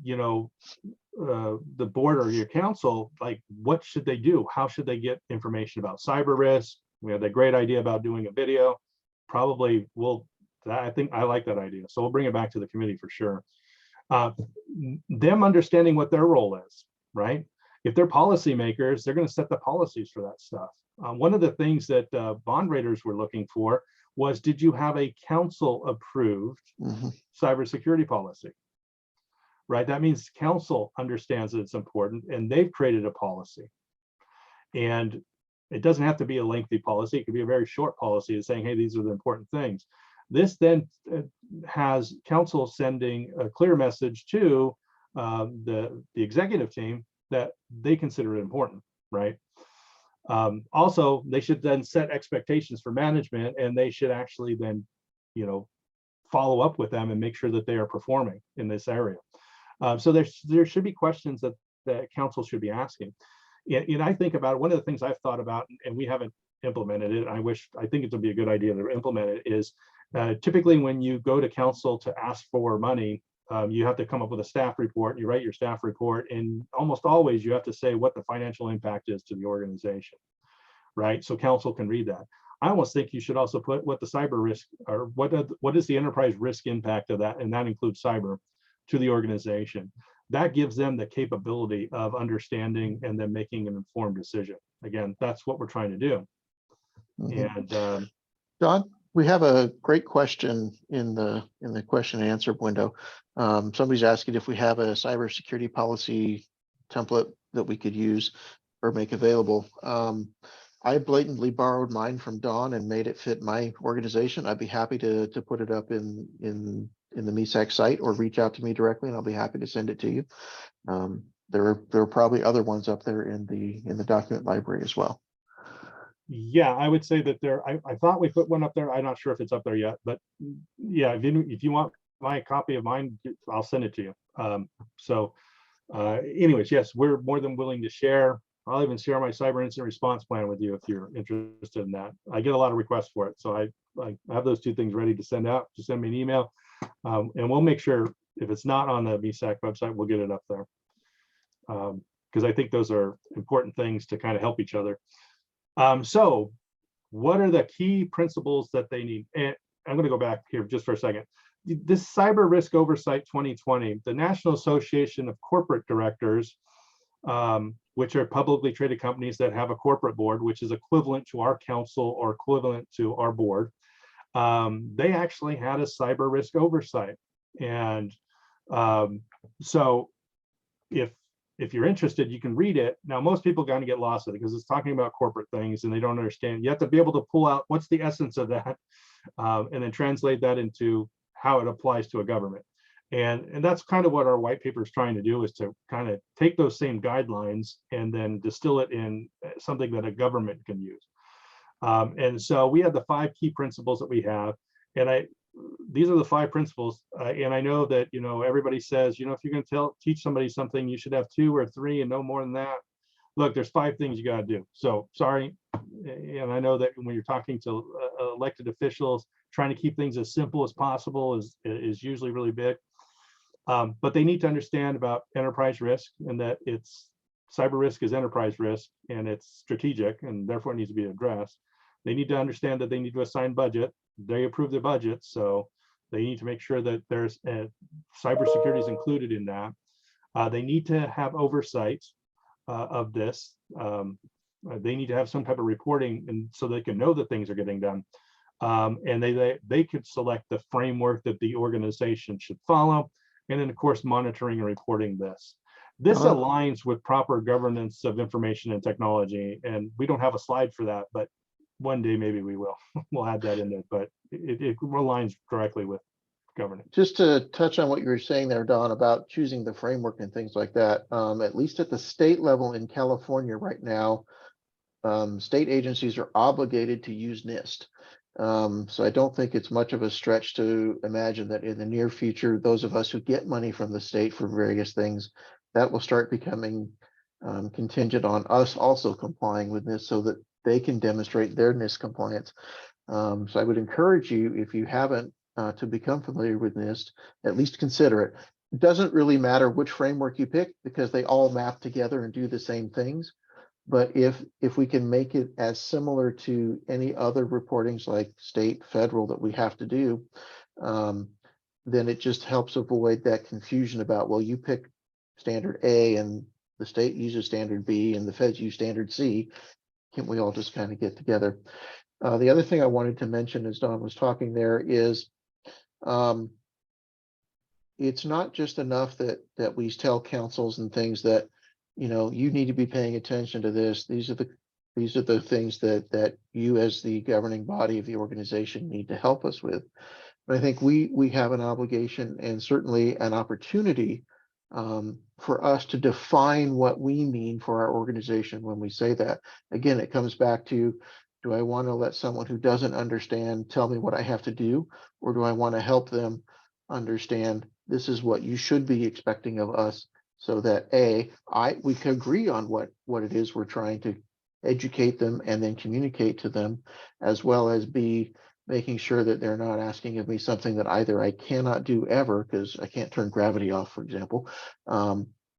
Speaker 2: the board or your council, like, what should they do? How should they get information about cyber risk? We had that great idea about doing a video. Probably I think I like that idea. So we'll bring it back to the committee for sure. Them understanding what their role is, right? If they're policymakers, they're going to set the policies for that stuff. One of the things that bond raters were looking for was, did you have a council approved cybersecurity policy? Right, that means council understands that it's important and they've created a policy. And it doesn't have to be a lengthy policy. It could be a very short policy saying, hey, these are the important things. This then has council sending a clear message to the executive team that they consider it important, right? Also, they should then set expectations for management, and they should actually then, follow up with them and make sure that they are performing in this area. So there should be questions that council should be asking. And I think about one of the things I've thought about, and we haven't implemented it. I think it would be a good idea to implement it. Is typically when you go to council to ask for money, you have to come up with a staff report. You write your staff report, and almost always you have to say what the financial impact is to the organization, right? So council can read that. I almost think you should also put what the cyber risk, or what is the enterprise risk impact of that, and that includes cyber, to the organization. That gives them the capability of understanding and then making an informed decision. Again, that's what we're trying to do. And
Speaker 1: Don, we have a great question in the question and answer window. Somebody's asking if we have a cybersecurity policy template that we could use or make available. I blatantly borrowed mine from Dawn and made it fit my organization. I'd be happy to put it up in the MESAC site, or reach out to me directly and I'll be happy to send it to you. There are probably other ones up there in the document library as well.
Speaker 2: Yeah, I would say that I thought we put one up there. I'm not sure if it's up there yet, but yeah, if you want my copy of mine, I'll send it to you. Anyways, yes, we're more than willing to share. I'll even share my cyber incident response plan with you if you're interested in that. I get a lot of requests for it, so I have those two things ready to send out. Just send me an email, and we'll make sure if it's not on the MESAC website, we'll get it up there, because I think those are important things to kind of help each other. So what are the key principles that they need? And I'm going to go back here just for a second. This Cyber Risk Oversight 2020, the National Association of Corporate Directors which are publicly traded companies that have a corporate board, which is equivalent to our council or equivalent to our board. They actually had a cyber risk oversight. And so if you're interested, you can read it. Now, most people kind of get lost with it because it's talking about corporate things and they don't understand. You have to be able to pull out what's the essence of that, and then translate that into how it applies to a government. And that's kind of what our white paper is trying to do, is to kind of take those same guidelines and then distill it in something that a government can use. And so we have the 5 key principles that we have, and these are the 5 principles. And I know that, everybody says, if you're going to teach somebody something, you should have 2 or 3 and no more than that. Look, there's 5 things you got to do. So sorry. And I know that when you're talking to elected officials, trying to keep things as simple as possible is usually really big. But they need to understand about enterprise risk, and that cyber risk is enterprise risk and it's strategic and therefore it needs to be addressed. They need to understand that they need to assign budget. They approve their budget, so they need to make sure that there's cybersecurity is included in that. They need to have oversight of this. They need to have some type of reporting, and so they can know that things are getting done. And they could select the framework that the organization should follow, and then of course monitoring and reporting this. This aligns with proper governance of information and technology, and we don't have a slide for that, but one day maybe we will. We'll add that in there, but it aligns directly with governance.
Speaker 1: Just to touch on what you were saying there, Don, about choosing the framework and things like that, at least at the state level in California right now, state agencies are obligated to use NIST. So I don't think it's much of a stretch to imagine that in the near future, those of us who get money from the state for various things, that will start becoming contingent on us also complying with NIST so that they can demonstrate their NIST compliance. So I would encourage you, if you haven't, to become familiar with NIST, at least consider it. It doesn't really matter which framework you pick because they all map together and do the same things. But if we can make it as similar to any other reportings like state, federal that we have to do, then it just helps avoid that confusion about, well, you pick standard A and the state uses standard B and the feds use standard C. Can't we all just kind of get together? The other thing I wanted to mention as Don was talking there is it's not just enough that we tell councils and things that, you need to be paying attention to this. These are the things that you as the governing body of the organization need to help us with. But I think we have an obligation and certainly an opportunity for us to define what we mean for our organization when we say that. Again, it comes back to, do I want to let someone who doesn't understand tell me what I have to do, or do I want to help them understand this is what you should be expecting of us, so that we can agree on what it is we're trying to educate them and then communicate to them, as well as B, making sure that they're not asking of me something that either I cannot do ever because I can't turn gravity off, for example,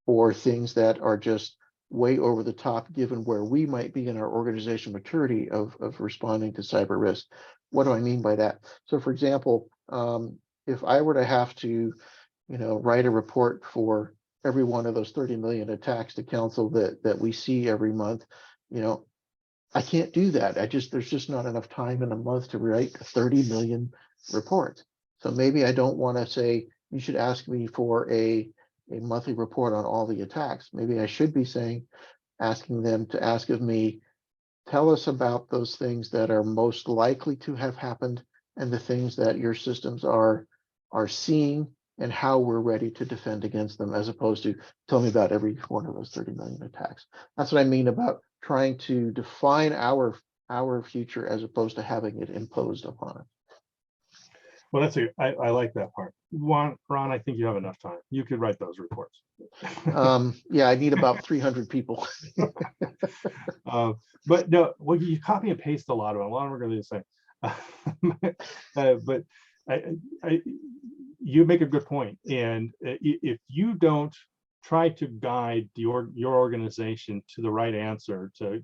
Speaker 1: or things that are just way over the top given where we might be in our organization maturity of responding to cyber risk. What do I mean by that? So for example, if I were to have to, write a report for every one of those 30 million attacks to council that we see every month, I can't do that. There's just not enough time in a month to write 30 million reports. So maybe I don't want to say, you should ask me for a monthly report on all the attacks. Maybe I should be asking them to ask of me, tell us about those things that are most likely to have happened and the things that your systems are seeing and how we're ready to defend against them, as opposed to tell me about every one of those 30 million attacks. That's what I mean about trying to define our future as opposed to having it imposed upon us.
Speaker 2: Well, I like that part. Ron, I think you have enough time. You could write those reports.
Speaker 1: Yeah, I need about 300 people.
Speaker 2: But no, well, you copy and paste a lot of them. A lot of them are going to be the same. But you make a good point. And if you don't try to guide your organization to the right answer, to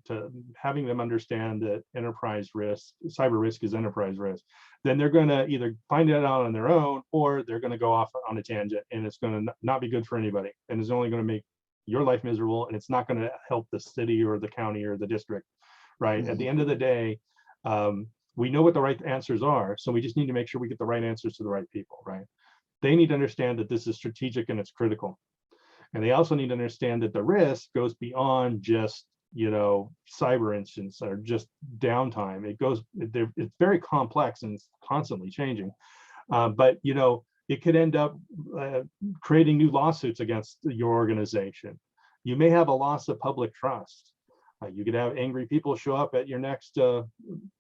Speaker 2: having them understand that enterprise risk, cyber risk is enterprise risk, then they're going to either find it out on their own, or they're going to go off on a tangent, and it's going to not be good for anybody, and it's only going to make your life miserable, and it's not going to help the city or the county or the district, right? At the end of the day, we know what the right answers are, so we just need to make sure we get the right answers to the right people, right? They need to understand that this is strategic and it's critical. And they also need to understand that the risk goes beyond just, cyber incidents or just downtime. It's very complex and it's constantly changing. But it could end up creating new lawsuits against your organization. You may have a loss of public trust. You could have angry people show up at your next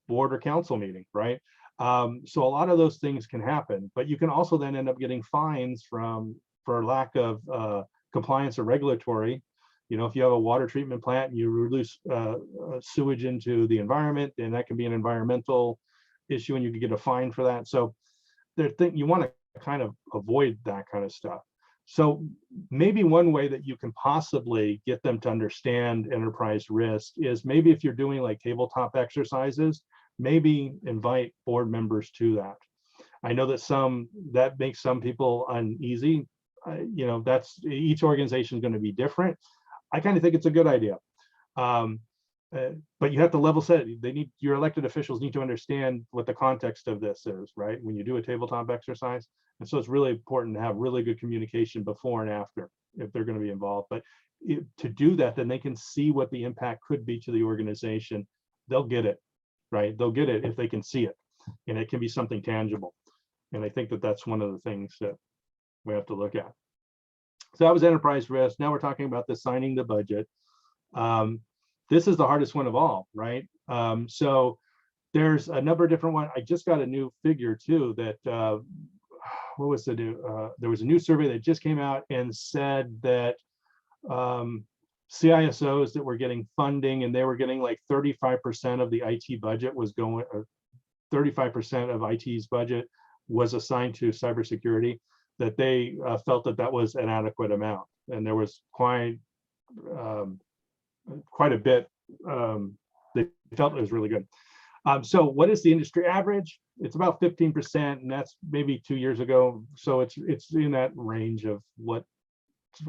Speaker 2: board or council meeting, right? So a lot of those things can happen, but you can also then end up getting fines for lack of compliance or regulatory. If you have a water treatment plant and you release sewage into the environment, then that can be an environmental issue and you can get a fine for that. So you want to kind of avoid that kind of stuff. So maybe one way that you can possibly get them to understand enterprise risk is maybe if you're doing like tabletop exercises, maybe invite board members to that. I know that makes some people uneasy. That's each organization is going to be different. I kind of think it's a good idea. But you have to level set. Your elected officials need to understand what the context of this is, right? When you do a tabletop exercise. And so it's really important to have really good communication before and after if they're going to be involved. But to do that, then they can see what the impact could be to the organization. They'll get it, right? They'll get it if they can see it, and it can be something tangible. And I think that that's one of the things that we have to look at. So that was enterprise risk. Now we're talking about the signing the budget. This is the hardest one of all, right? So there's a number of different ones. I just got a new figure too that, what was the new, there was a new survey that just came out and said that CISOs that were getting funding and they were getting like 35% of the IT budget was going, or 35% of IT's budget was assigned to cybersecurity, that they felt that was an adequate amount. And there was quite a bit they felt it was really good. So what is the industry average? It's about 15%, and that's maybe 2 years ago. So it's in that range of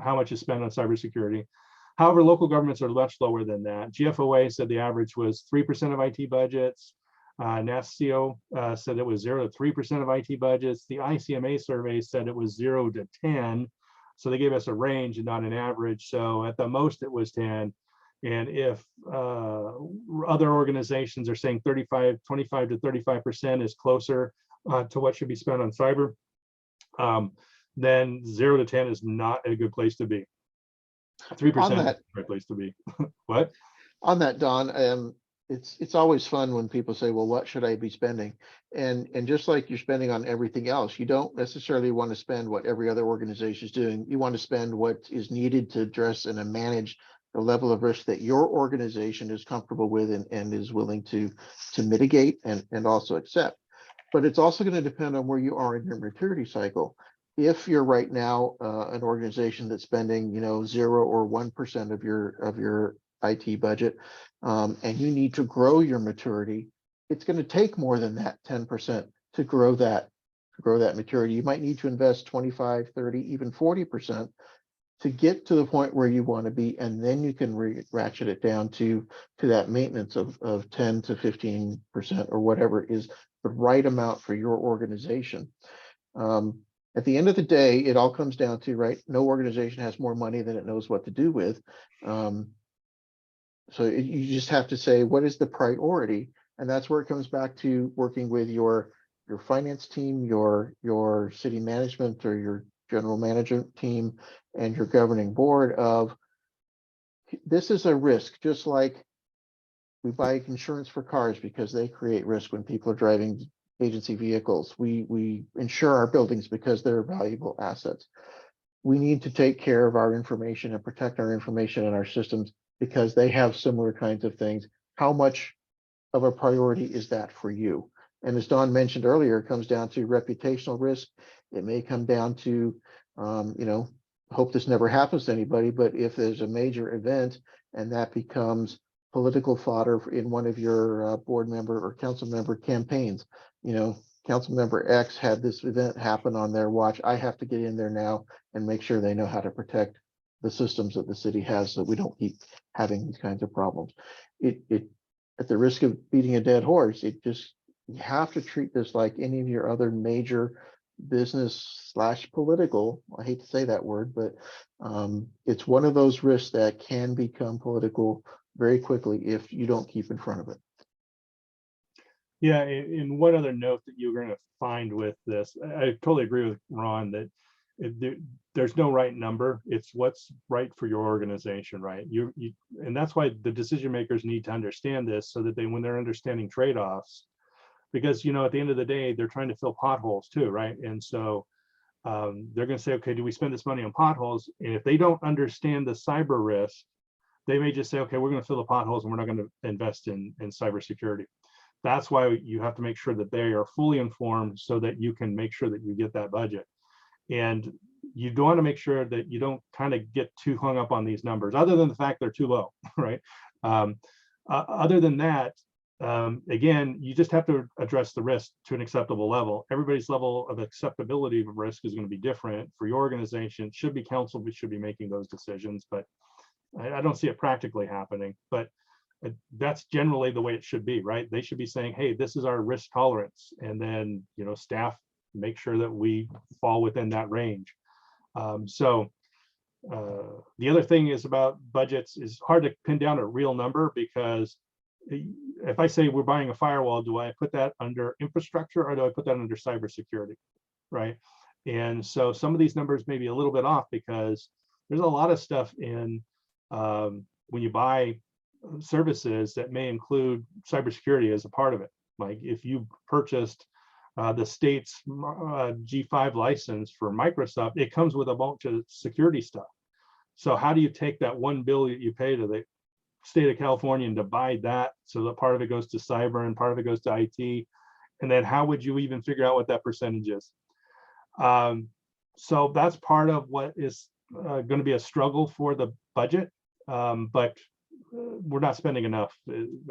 Speaker 2: how much is spent on cybersecurity. However, local governments are much lower than that. GFOA said the average was 3% of IT budgets. NASCO said it was 0 to 3% of IT budgets. The ICMA survey said it was 0 to 10. So they gave us a range and not an average. So at the most it was 10. And if other organizations are saying 25 to 35% is closer to what should be spent on cyber, then 0 to 10 is not a good place to be. 3% is a great place to be. What?
Speaker 1: On that, Don, it's always fun when people say, well, what should I be spending? And just like you're spending on everything else, you don't necessarily want to spend what every other organization is doing. You want to spend what is needed to address and manage the level of risk that your organization is comfortable with and is willing to mitigate and also accept. But it's also going to depend on where you are in your maturity cycle. If you're right now an organization that's spending 0 or 1% of your IT budget, and you need to grow your maturity, it's going to take more than that 10% to grow that maturity. You might need to invest 25, 30, even 40% to get to the point where you want to be, and then you can ratchet it down to that maintenance of 10 to 15% or whatever is the right amount for your organization. At the end of the day, it all comes down to, right, no organization has more money than it knows what to do with. So you just have to say, what is the priority? And that's where it comes back to working with your finance team, your city management or your general management team and your governing board of, this is a risk, just like we buy insurance for cars because they create risk when people are driving agency vehicles. We insure our buildings because they're valuable assets. We need to take care of our information and protect our information and our systems because they have similar kinds of things. How much of a priority is that for you? And as Don mentioned earlier, it comes down to reputational risk. It may come down to, hope this never happens to anybody, but if there's a major event and that becomes political fodder in one of your board member or council member campaigns, council member X had this event happen on their watch. I have to get in there now and make sure they know how to protect the systems that the city has, so we don't keep having these kinds of problems. It at the risk of beating a dead horse, you have to treat this like any of your other major business slash political. I hate to say that word, but it's one of those risks that can become political very quickly if you don't keep in front of it.
Speaker 2: Yeah, and one other note that you're going to find with this, I totally agree with Ron that there's no right number. It's what's right for your organization, right? And that's why the decision makers need to understand this, so that when they're understanding trade-offs, because at the end of the day, they're trying to fill potholes too, right? And so they're going to say, okay, do we spend this money on potholes? And if they don't understand the cyber risk, they may just say, okay, we're going to fill the potholes and we're not going to invest in cybersecurity. That's why you have to make sure that they are fully informed, so that you can make sure that you get that budget. And you don't want to make sure that you don't kind of get too hung up on these numbers, other than the fact they're too low, right? Other than that, again, you just have to address the risk to an acceptable level. Everybody's level of acceptability of risk is going to be different. For your organization, it should be council, we should be making those decisions, but I don't see it practically happening. But that's generally the way it should be, right? They should be saying, hey, this is our risk tolerance, and then staff make sure that we fall within that range. The other thing is about budgets is hard to pin down a real number, because if I say we're buying a firewall, do I put that under infrastructure or do I put that under cybersecurity, right? And so some of these numbers may be a little bit off, because there's a lot of stuff in when you buy services that may include cybersecurity as a part of it. Like if you purchased the state's G5 license for Microsoft, it comes with a bunch of security stuff. So how do you take that one bill that you pay to the state of California and divide that so that part of it goes to cyber and part of it goes to IT? And then how would you even figure out what that percentage is? So that's part of what is going to be a struggle for the budget. But we're not spending enough.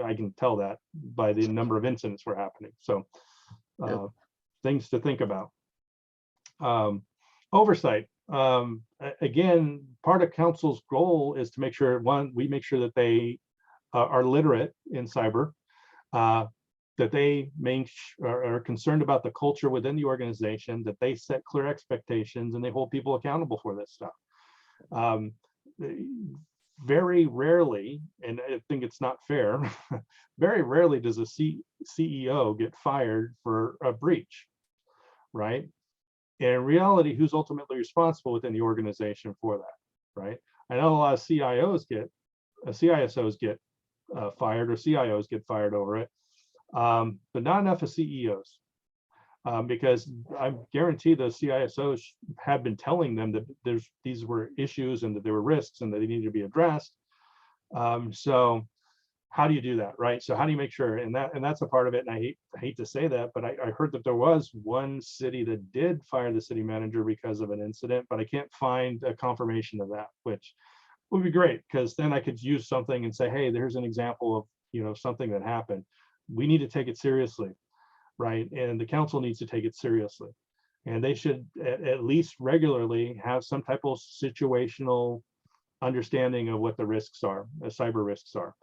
Speaker 2: I can tell that by the number of incidents we're happening. So things to think about. Oversight. Again, part of council's goal is to make sure, one, we make sure that they are literate in cyber, that they are concerned about the culture within the organization, that they set clear expectations, and they hold people accountable for this stuff. Very rarely, and I think it's not fair, very rarely does a CEO get fired for a breach, right? In reality, who's ultimately responsible within the organization for that, right? I know a lot of CISOs get fired, or CIOs get fired over it, but not enough of CEOs. Because I guarantee the CISOs have been telling them that these were issues and that there were risks and that they needed to be addressed. So how do you do that, right? So how do you make sure? And that's a part of it. And I hate to say that, but I heard that there was one city that did fire the city manager because of an incident, but I can't find a confirmation of that, which would be great, because then I could use something and say, hey, there's an example of something that happened. We need to take it seriously. Right, and the council needs to take it seriously, and they should at least regularly have some type of situational understanding of what the risks are, the cyber risks are,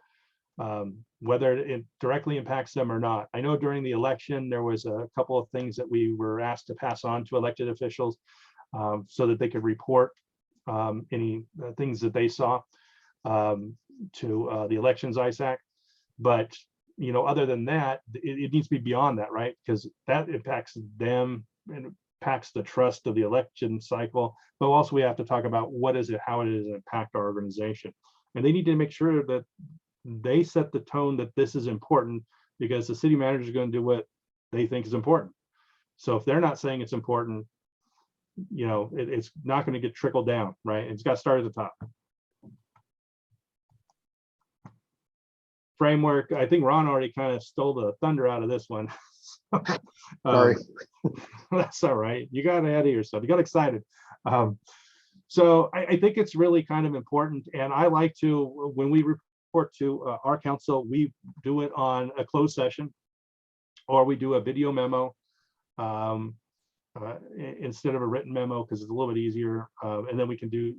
Speaker 2: whether it directly impacts them or not. I know during the election there was a couple of things that we were asked to pass on to elected officials, so that they could report any things that they saw to the Elections ISAC, but other than that, it needs to be beyond that, right? Because that impacts them and impacts the trust of the election cycle. But also we have to talk about how it is impact our organization. And they need to make sure that they set the tone that this is important, because the city manager is going to do what they think is important. So if they're not saying it's important, it's not going to get trickled down, right? It's got to start at the top. Framework, I think Ron already kind of stole the thunder out of this one.
Speaker 1: Sorry.
Speaker 2: That's all right. You got ahead of yourself. You got excited. So I think it's really kind of important. And I like to, when we report to our council, we do it on a closed session, or we do a video memo instead of a written memo, because it's a little bit easier. And then we can do,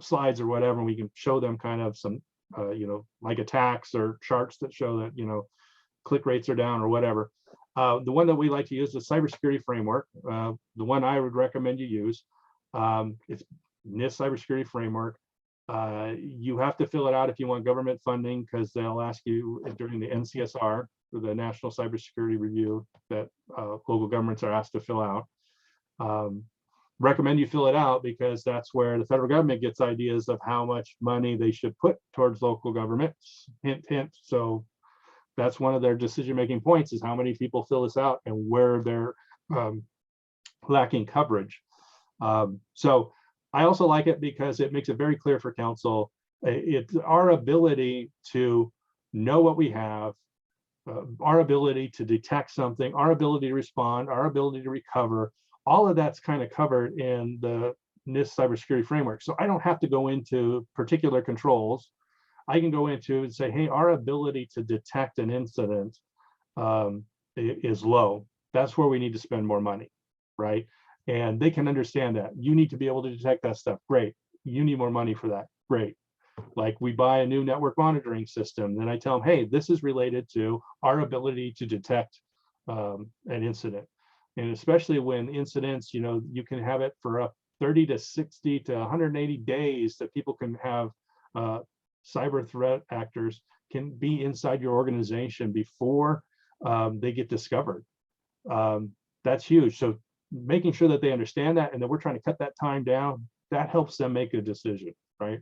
Speaker 2: slides or whatever, and we can show them kind of some, like attacks or charts that show that, click rates are down or whatever. The one that we like to use is cybersecurity framework. The one I would recommend you use. It's NIST cybersecurity framework. You have to fill it out if you want government funding, because they'll ask you during the NCSR, the National Cybersecurity Review, that local governments are asked to fill out. Recommend you fill it out, because that's where the federal government gets ideas of how much money they should put towards local governments. Hint, hint. So that's one of their decision-making points, is how many people fill this out and where they're lacking coverage. So I also like it because it makes it very clear for council. It's our ability to know what we have, our ability to detect something, our ability to respond, our ability to recover. All of that's kind of covered in the NIST cybersecurity framework. So I don't have to go into particular controls. I can go into and say, hey, our ability to detect an incident is low. That's where we need to spend more money, right? And they can understand that. You need to be able to detect that stuff. Great. You need more money for that. Great. Like we buy a new network monitoring system, then I tell them, hey, this is related to our ability to detect an incident. And especially when incidents, you can have it for 30 to 60 to 180 days that people can have cyber threat actors can be inside your organization before they get discovered. That's huge. So making sure that they understand that, and that we're trying to cut that time down, that helps them make a decision, right?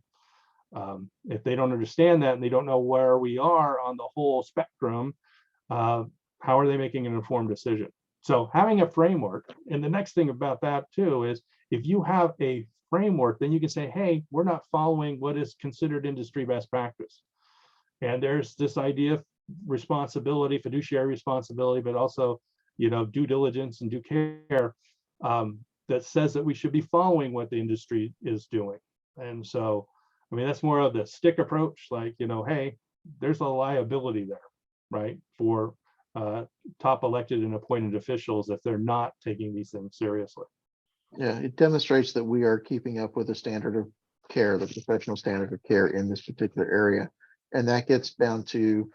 Speaker 2: If they don't understand that and they don't know where we are on the whole spectrum, how are they making an informed decision? So having a framework, and the next thing about that too is, if you have a framework, then you can say, hey, we're not following what is considered industry best practice. And there's this idea of responsibility, fiduciary responsibility, but also, due diligence and due care that says that we should be following what the industry is doing. And so, that's more of the stick approach, like, hey, there's a liability there, right? For top elected and appointed officials if they're not taking these things seriously.
Speaker 1: Yeah, it demonstrates that we are keeping up with the standard of care, the professional standard of care in this particular area. And that gets down to,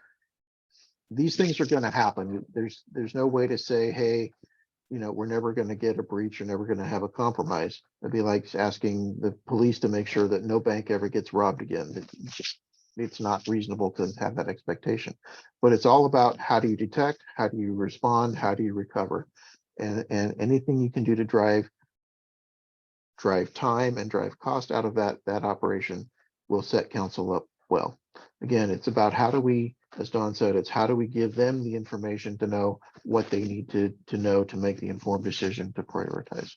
Speaker 1: these things are going to happen. There's no way to say, hey, we're never going to get a breach, or never going to have a compromise. It'd be like asking the police to make sure that no bank ever gets robbed again. It's not reasonable to have that expectation. But it's all about, how do you detect, how do you respond, how do you recover, and anything you can do to drive time and drive cost out of that operation will set council up well. Again, it's about, how do we, as Don said, it's how do we give them the information to know what they need to know to make the informed decision to prioritize.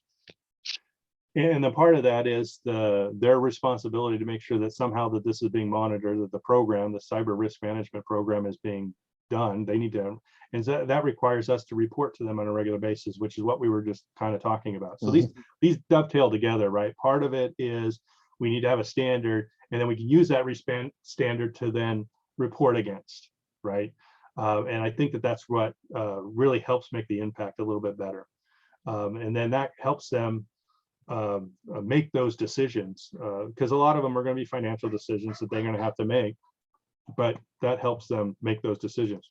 Speaker 2: And the part of that is their responsibility to make sure that somehow that this is being monitored, that the program, the cyber risk management program, is being done. They need to, and that requires us to report to them on a regular basis, which is what we were just kind of talking about. So these dovetail together, right? Part of it is we need to have a standard, and then we can use that standard to then report against, right? And I think that that's what really helps make the impact a little bit better. And then that helps them make those decisions, because a lot of them are going to be financial decisions that they're going to have to make, but that helps them make those decisions.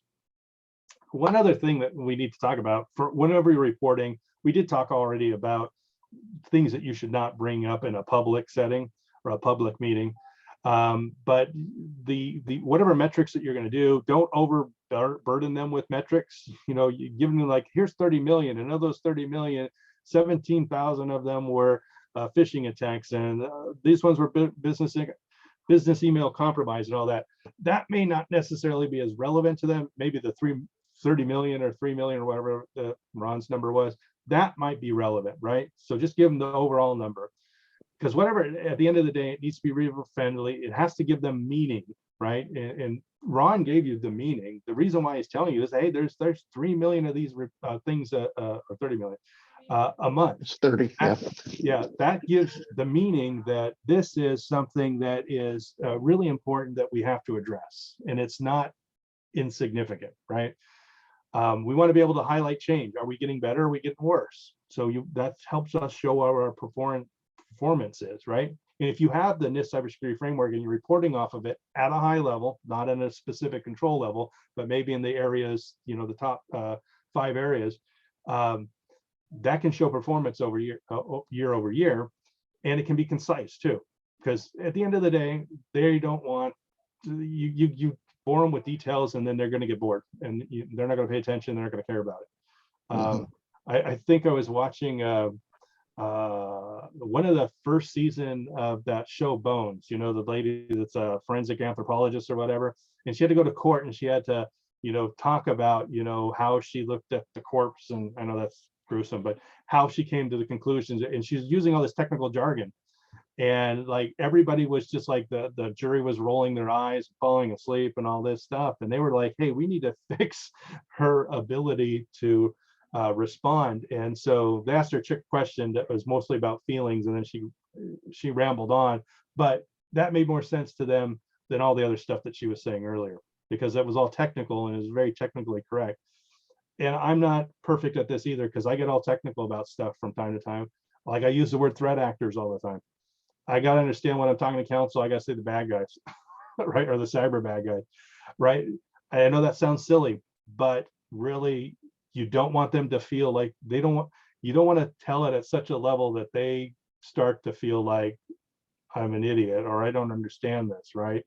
Speaker 2: One other thing that we need to talk about, for whenever you're reporting, we did talk already about things that you should not bring up in a public setting or a public meeting. But the whatever metrics that you're going to do, don't overburden them with metrics. You give them like, here's 30 million, and of those 30 million, 17,000 of them were phishing attacks, and these ones were business email compromise and all that. That may not necessarily be as relevant to them. Maybe the 30 million or 3 million or whatever Ron's number was, that might be relevant, right? So just give them the overall number, because whatever, at the end of the day, it needs to be reader friendly. It has to give them meaning, right? And Ron gave you the meaning. The reason why he's telling you is, hey, there's 3 million of these things, or 30 million a month.
Speaker 1: It's 30.
Speaker 2: Yeah, that gives the meaning that this is something that is really important that we have to address, and it's not insignificant, right? We want to be able to highlight change. Are we getting better? Are we getting worse? So that helps us show what our performance is, right? And if you have the NIST cybersecurity framework and you're reporting off of it at a high level, not in a specific control level, but maybe in the areas, you know, the top 5 areas, that can show performance over year over year, and it can be concise too, because at the end of the day, they don't want you bore them with details, and then they're going to get bored, and they're not going to pay attention. They're not going to care about it. I think I was watching one of the first season of that show Bones. You know, the lady that's a forensic anthropologist or whatever, and she had to go to court, and she had to, you know, talk about, you know, how she looked at the corpse, and I know that's gruesome, but how she came to the conclusions, and she's using all this technical jargon, and like everybody was just like the jury was rolling their eyes, falling asleep, and all this stuff, and they were like, hey, we need to fix her ability to respond. And so they asked her a trick question that was mostly about feelings, and then she rambled on, but that made more sense to them than all the other stuff that she was saying earlier, because that was all technical and it was very technically correct. And I'm not perfect at this either, because I get all technical about stuff from time to time. Like I use the word threat actors all the time. I got to understand when I'm talking to counsel, I got to say the bad guys, right? Or the cyber bad guys, right? I know that sounds silly, but really, you don't want them to feel like you don't want to tell it at such a level that they start to feel like I'm an idiot or I don't understand this, right?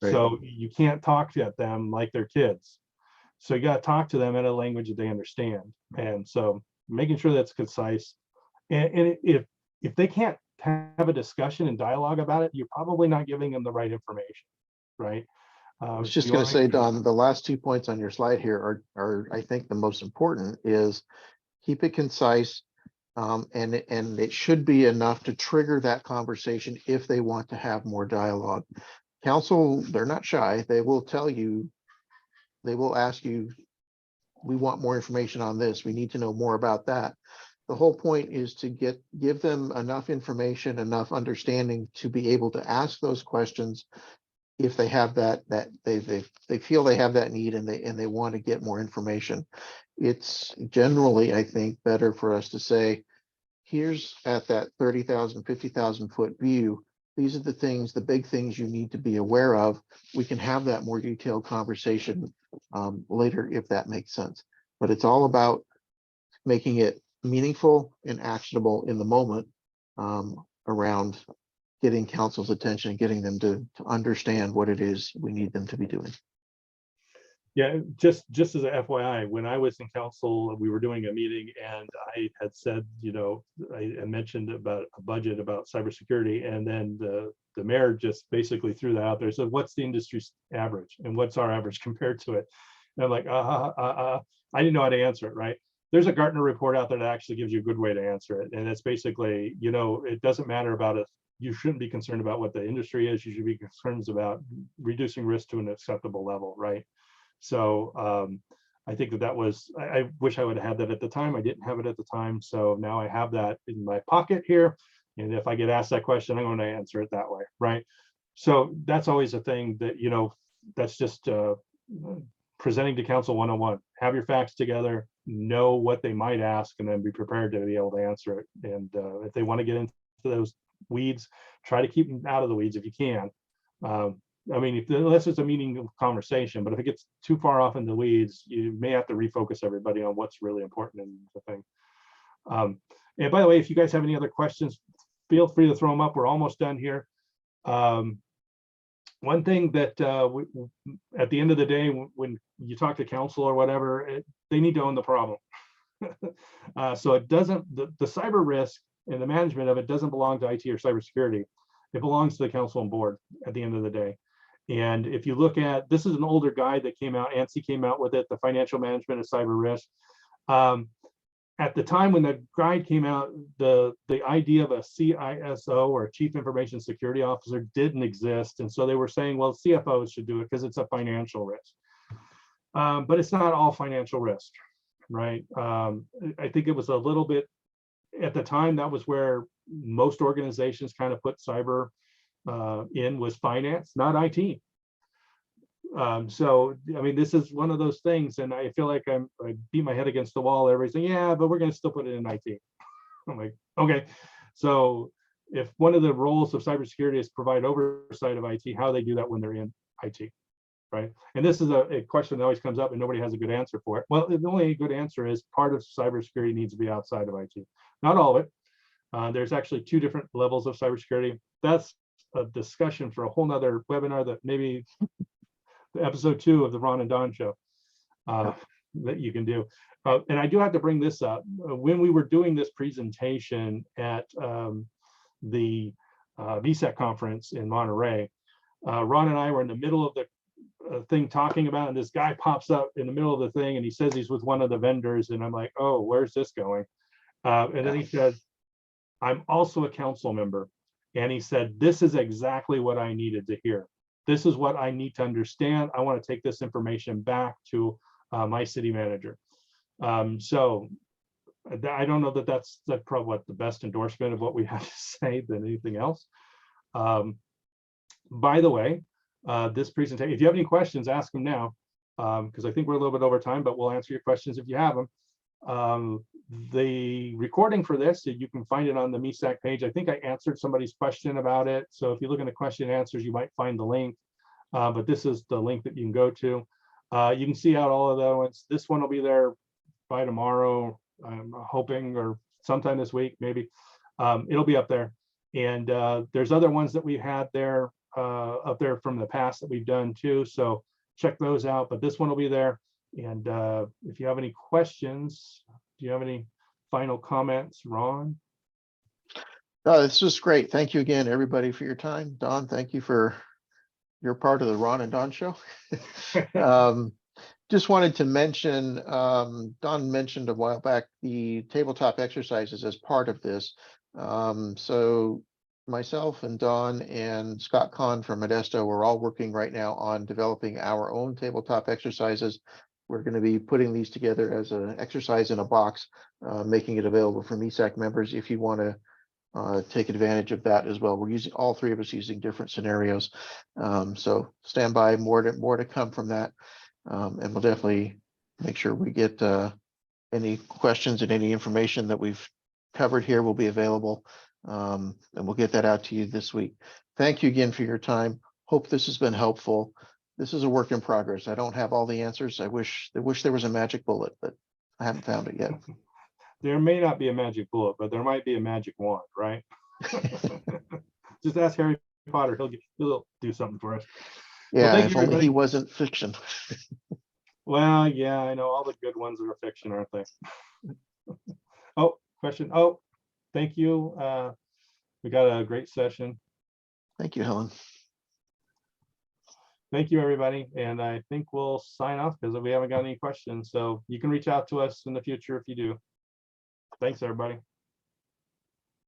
Speaker 1: Right.
Speaker 2: So you can't talk at them like they're kids. So you got to talk to them in a language that they understand. And so making sure that's concise. And if they can't have a discussion and dialogue about it, you're probably not giving them the right information, right?
Speaker 1: I was just going to say, Don, the last 2 points on your slide here are I think the most important is keep it concise, and it should be enough to trigger that conversation if they want to have more dialogue. Counsel, they're not shy. They will tell you, they will ask you, we want more information on this. We need to know more about that. The whole point is to give them enough information, enough understanding to be able to ask those questions if they have that they feel they have that need and they want to get more information. It's generally, I think, better for us to say, here's at that 30,000, 50,000 foot view, these are the things, the big things you need to be aware of. We can have that more detailed conversation later if that makes sense. But it's all about making it meaningful and actionable in the moment, around getting counsel's attention, getting them to understand what it is we need them to be doing.
Speaker 2: Yeah, just as a FYI, when I was in council, we were doing a meeting, and I had said, you know, I mentioned about a budget about cybersecurity, and then the mayor just basically threw that out there. So what's the industry's average, and what's our average compared to it? And I'm like, I didn't know how to answer it, right? There's a Gartner report out there that actually gives you a good way to answer it, and it's basically, you know, it doesn't matter about it. You shouldn't be concerned about what the industry is. You should be concerned about reducing risk to an acceptable level, right? So I think that was, I wish I would have had that at the time. I didn't have it at the time. So now I have that in my pocket here. And if I get asked that question, I'm going to answer it that way, right? So that's always a thing that, you know, that's just presenting to counsel 101. Have your facts together, know what they might ask, and then be prepared to be able to answer it. And if they want to get into those weeds, try to keep them out of the weeds if you can. I mean, unless it's a meaningful conversation, but if it gets too far off in the weeds, you may have to refocus everybody on what's really important in the thing. And by the way, if you guys have any other questions, feel free to throw them up. We're almost done here. One thing that at the end of the day, when you talk to counsel or whatever, they need to own the problem. So it doesn't, the cyber risk and the management of it doesn't belong to IT or cybersecurity. It belongs to the council and board at the end of the day. And if you look at, this is an older guide that came out, ANSI came out with it, the financial management of cyber risk. At the time when the guide came out, the idea of a CISO or a chief information security officer didn't exist. And so they were saying, well, CFOs should do it because it's a financial risk. But it's not all financial risk, right? I think it was a little bit, at the time, that was where most organizations kind of put cyber in, was finance, not IT. So, I mean, this is one of those things, and I feel like I beat my head against the wall. Everybody's saying, yeah, but we're going to still put it in IT. I'm like, okay. So if one of the roles of cybersecurity is provide oversight of IT, how they do that when they're in IT, right? And this is a question that always comes up and nobody has a good answer for it. Well, the only good answer is part of cybersecurity needs to be outside of IT. Not all of it. There's actually 2 different levels of cybersecurity. That's a discussion for a whole nother webinar that maybe episode 2 of the Ron and Don show that you can do. And I do have to bring this up. When we were doing this presentation at the VSEC conference in Monterey, Ron and I were in the middle of the thing talking about, and this guy pops up in the middle of the thing and he says he's with one of the vendors, and I'm like, oh, where's this going? And then he said, I'm also a council member. And he said, this is exactly what I needed to hear. This is what I need to understand. I want to take this information back to my city manager. So I don't know that that's probably what the best endorsement of what we have to say than anything else. By the way, this presentation, if you have any questions, ask them now, because I think we're a little bit over time, but we'll answer your questions if you have them. The recording for this, you can find it on the MESAC page. I think I answered somebody's question about it. So if you look in the question and answers, you might find the link. But this is the link that you can go to. You can see out all of those. This one will be there by tomorrow, I'm hoping, or sometime this week, maybe. It'll be up there. And there's other ones that we had there up there from the past that we've done too. So check those out. But this one will be there. And if you have any questions, do you have any final comments, Ron?
Speaker 1: This was great. Thank you again, everybody, for your time. Don, thank you for your part of the Ron and Don show. Just wanted to mention, Don mentioned a while back the tabletop exercises as part of this. So myself and Don and Scott Kahn from Modesto, we're all working right now on developing our own tabletop exercises. We're going to be putting these together as an exercise in a box, making it available for MESAC members if you want to take advantage of that as well. We're using all 3 of us using different scenarios. So stand by, more to come from that. And we'll definitely make sure we get any questions and any information that we've covered here will be available. And we'll get that out to you this week. Thank you again for your time. Hope this has been helpful. This is a work in progress. I don't have all the answers. I wish there was a magic bullet, but I haven't found it yet.
Speaker 2: There may not be a magic bullet, but there might be a magic wand, right? Just ask Harry Potter. He'll do something for us.
Speaker 1: Yeah,
Speaker 2: well,
Speaker 1: if only he wasn't fiction.
Speaker 2: Well, yeah, I know all the good ones are fiction, aren't they? Oh, question. Oh, thank you. We got a great session.
Speaker 1: Thank you, Helen.
Speaker 2: Thank you, everybody. And I think we'll sign off because we haven't got any questions. So you can reach out to us in the future if you do. Thanks, everybody.